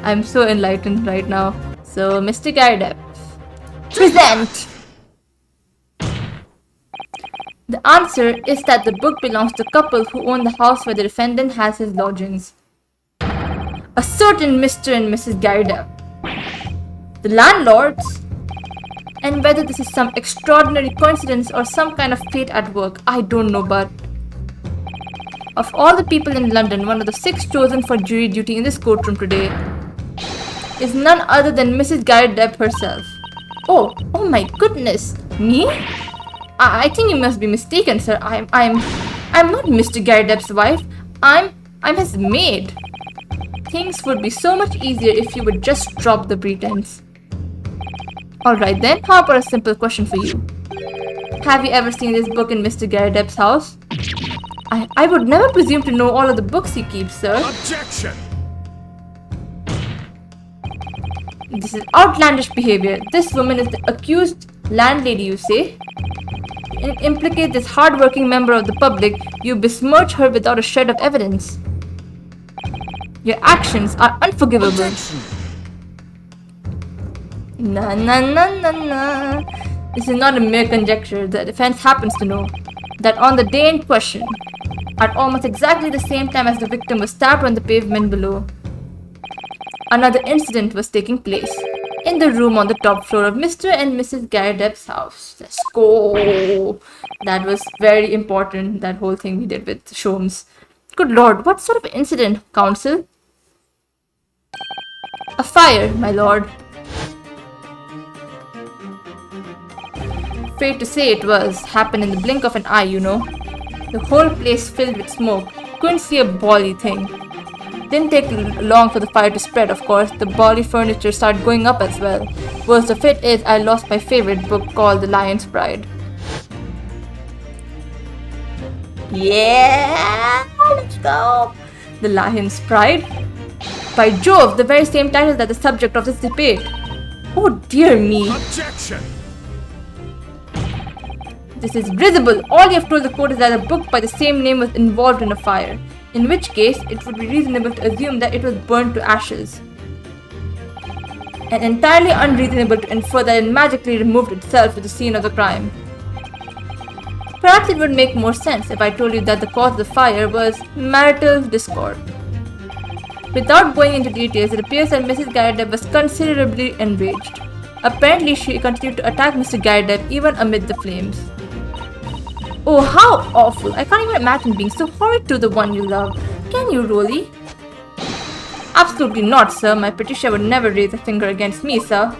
I'm so enlightened right now. So, Mr. Gary Depp, present! The answer is that the book belongs to the couple who own the house where the defendant has his lodgings. A certain Mr. and Mrs. Gary Depp. The landlords? And whether this is some extraordinary coincidence or some kind of fate at work, I don't know, but of all the people in London, one of the 6 chosen for jury duty in this courtroom today is none other than Mrs. Garrett Depp herself. Oh my goodness, me? I think you must be mistaken, sir. I'm not Mr. Garrett Depp's wife. I'm his maid. Things would be so much easier if you would just drop the pretense. Alright then, how about a simple question for you? Have you ever seen this book in Mr. Garrett Depp's house? I would never presume to know all of the books he keeps, sir. Objection! This is outlandish behavior. This woman is the accused landlady, you say? You implicate this hard-working member of the public, you besmirch her without a shred of evidence. Your actions are unforgivable. Objection! Nah. This is not a mere conjecture. The defense happens to know that on the day in question, at almost exactly the same time as the victim was stabbed on the pavement below, another incident was taking place in the room on the top floor of Mr. and Mrs. Garrett Depp's house. Let's go! That was very important, that whole thing we did with Sholmes. Good lord, what sort of incident, counsel? A fire, my lord. Afraid to say it was. Happened in the blink of an eye, you know. The whole place filled with smoke. Couldn't see a bally thing. Didn't take long for the fire to spread, of course. The bally furniture started going up as well. Worst of it is I lost my favorite book called The Lion's Pride. Yeah, let's go. The Lion's Pride? By Jove, the very same title that the subject of this debate. Oh dear me. Objection! This is risible. All you have told the court is that a book by the same name was involved in a fire, in which case it would be reasonable to assume that it was burned to ashes. And entirely unreasonable to infer that it magically removed itself to the scene of the crime. Perhaps it would make more sense if I told you that the cause of the fire was marital discord. Without going into details, it appears that Mrs. Garrett Depp was considerably enraged. Apparently, she continued to attack Mr. Garrett Depp even amid the flames. Oh, how awful! I can't even imagine being so horrid to the one you love. Can you, really? Absolutely not, sir. My Patricia would never raise a finger against me, sir.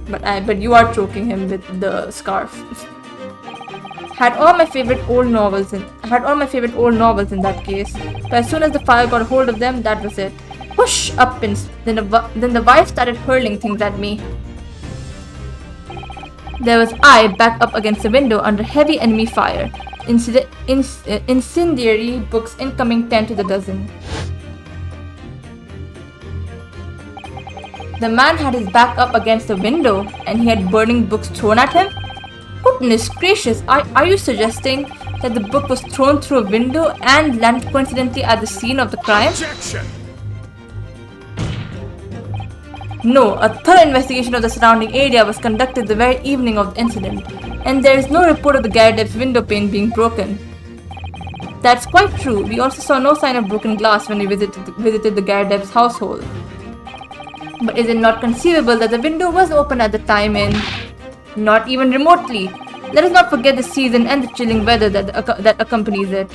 But you are choking him with the scarf. Had all my favorite old novels in that case. But as soon as the fire got a hold of them, that was it. Whoosh! Up and then the wife started hurling things at me. There was I back up against the window under heavy enemy fire. Incendiary books incoming 10 to the dozen. The man had his back up against the window and he had burning books thrown at him? Goodness gracious, are you suggesting that the book was thrown through a window and landed coincidentally at the scene of the crime? Objection! No, a thorough investigation of the surrounding area was conducted the very evening of the incident, and there is no report of the Garrett Depp's window pane being broken. That's quite true. We also saw no sign of broken glass when we visited the Garrett Depp's household. But is it not conceivable that the window was open at the time in... Not even remotely. Let us not forget the season and the chilling weather that accompanies it.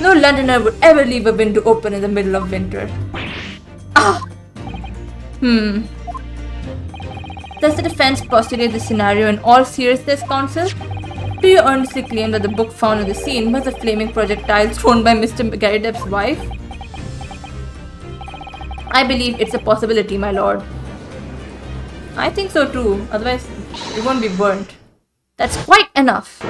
No Londoner would ever leave a window open in the middle of winter. Does the defense postulate this scenario in all seriousness, counsel? Do you earnestly claim that the book found on the scene was a flaming projectile thrown by Mr. Garrett Depp's wife? I believe it's a possibility, my lord. I think so too, otherwise it won't be burnt. That's quite enough.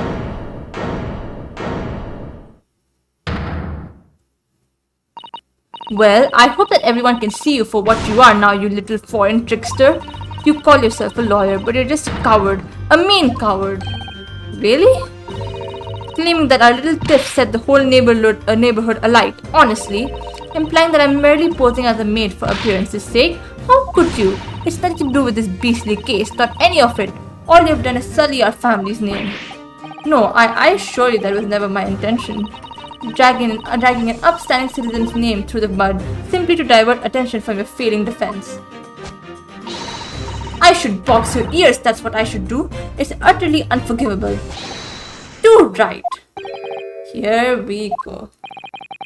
Well, I hope that everyone can see you for what you are now, you little foreign trickster. You call yourself a lawyer, but you're just a coward. A mean coward. Really? Claiming that our little tiff set the whole neighborhood alight, honestly. Implying that I'm merely posing as a maid for appearance's sake. How could you? It's nothing to do with this beastly case, not any of it. All you've done is sully our family's name. No, I assure you that was never my intention. Dragging an upstanding citizen's name through the mud simply to divert attention from your failing defense. I should box your ears, that's what I should do. It's utterly unforgivable. Too right. Here we go.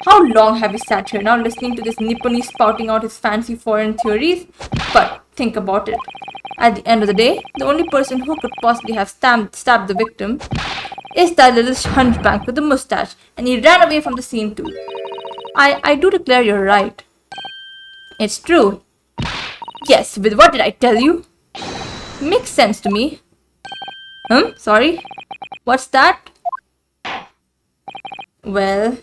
How long have we sat here now listening to this Nipponese spouting out his fancy foreign theories? But think about it. At the end of the day, the only person who could possibly have stabbed the victim is that little hunchback with the mustache, and he ran away from the scene too. I do declare you're right. It's true. Yes, with what did I tell you? Makes sense to me. Sorry? What's that? Well,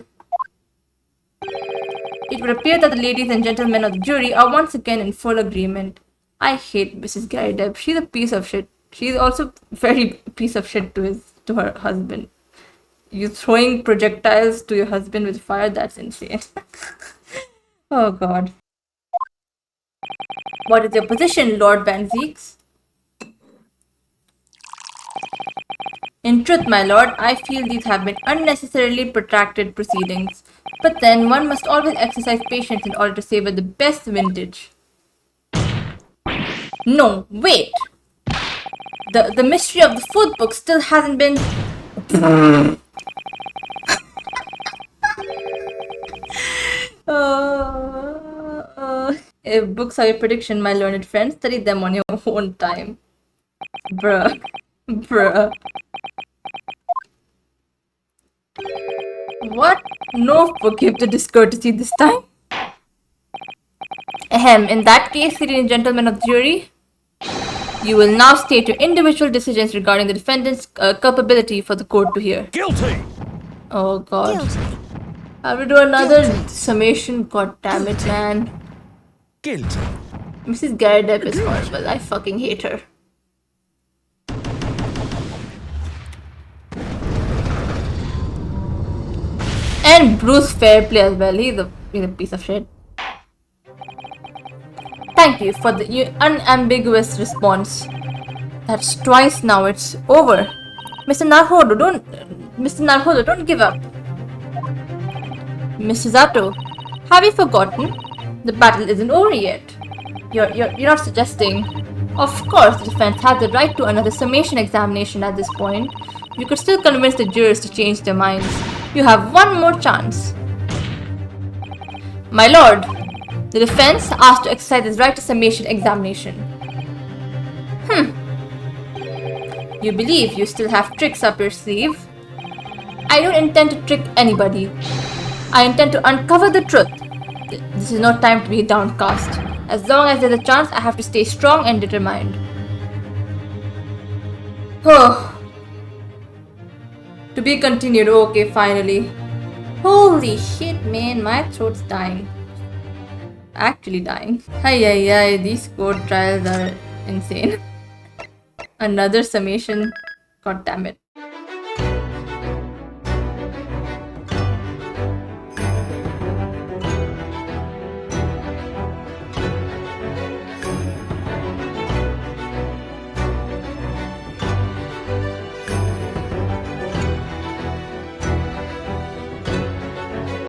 it would appear that the ladies and gentlemen of the jury are once again in full agreement. I hate Mrs. Gary Deb. She's a piece of shit. She's also very piece of shit to her husband. You throwing projectiles to your husband with fire, that's insane. Oh god. What is your position, Lord Van Zeeks? In truth, my lord, I feel these have been unnecessarily protracted proceedings. But then one must always exercise patience in order to savor the best vintage. No, wait! The mystery of the food book still hasn't been... If books are your prediction, my learned friend, study them on your own time. Bruh. Bruh. What? No, forgive the discourtesy this time. Ahem, in that case, ladies and gentlemen of the jury, you will now state your individual decisions regarding the defendant's culpability for the court to hear. Guilty! Oh god. Guilty. Have to do another Guilty. summation? God damn it, man. Guilty. Mrs. Gary Depp is horrible. I fucking hate her. And Bruce Fairplay as well. He's a piece of shit. Thank you for the unambiguous response. That's twice now. It's over. Mr. Narhodo, don't give up. Mr. Zato, have you forgotten? The battle isn't over yet. You're not suggesting. Of course, the defense has the right to another summation examination at this point. You could still convince the jurors to change their minds. You have one more chance. My lord, the defense asked to exercise its right to summation examination. You believe you still have tricks up your sleeve? I don't intend to trick anybody. I intend to uncover the truth. This is no time to be downcast. As long as there's a chance, I have to stay strong and determined. Oh. To be continued. Okay, finally. Holy shit, man. My throat's dying. Actually dying. Ay, these court trials are insane. Another summation. God damn it.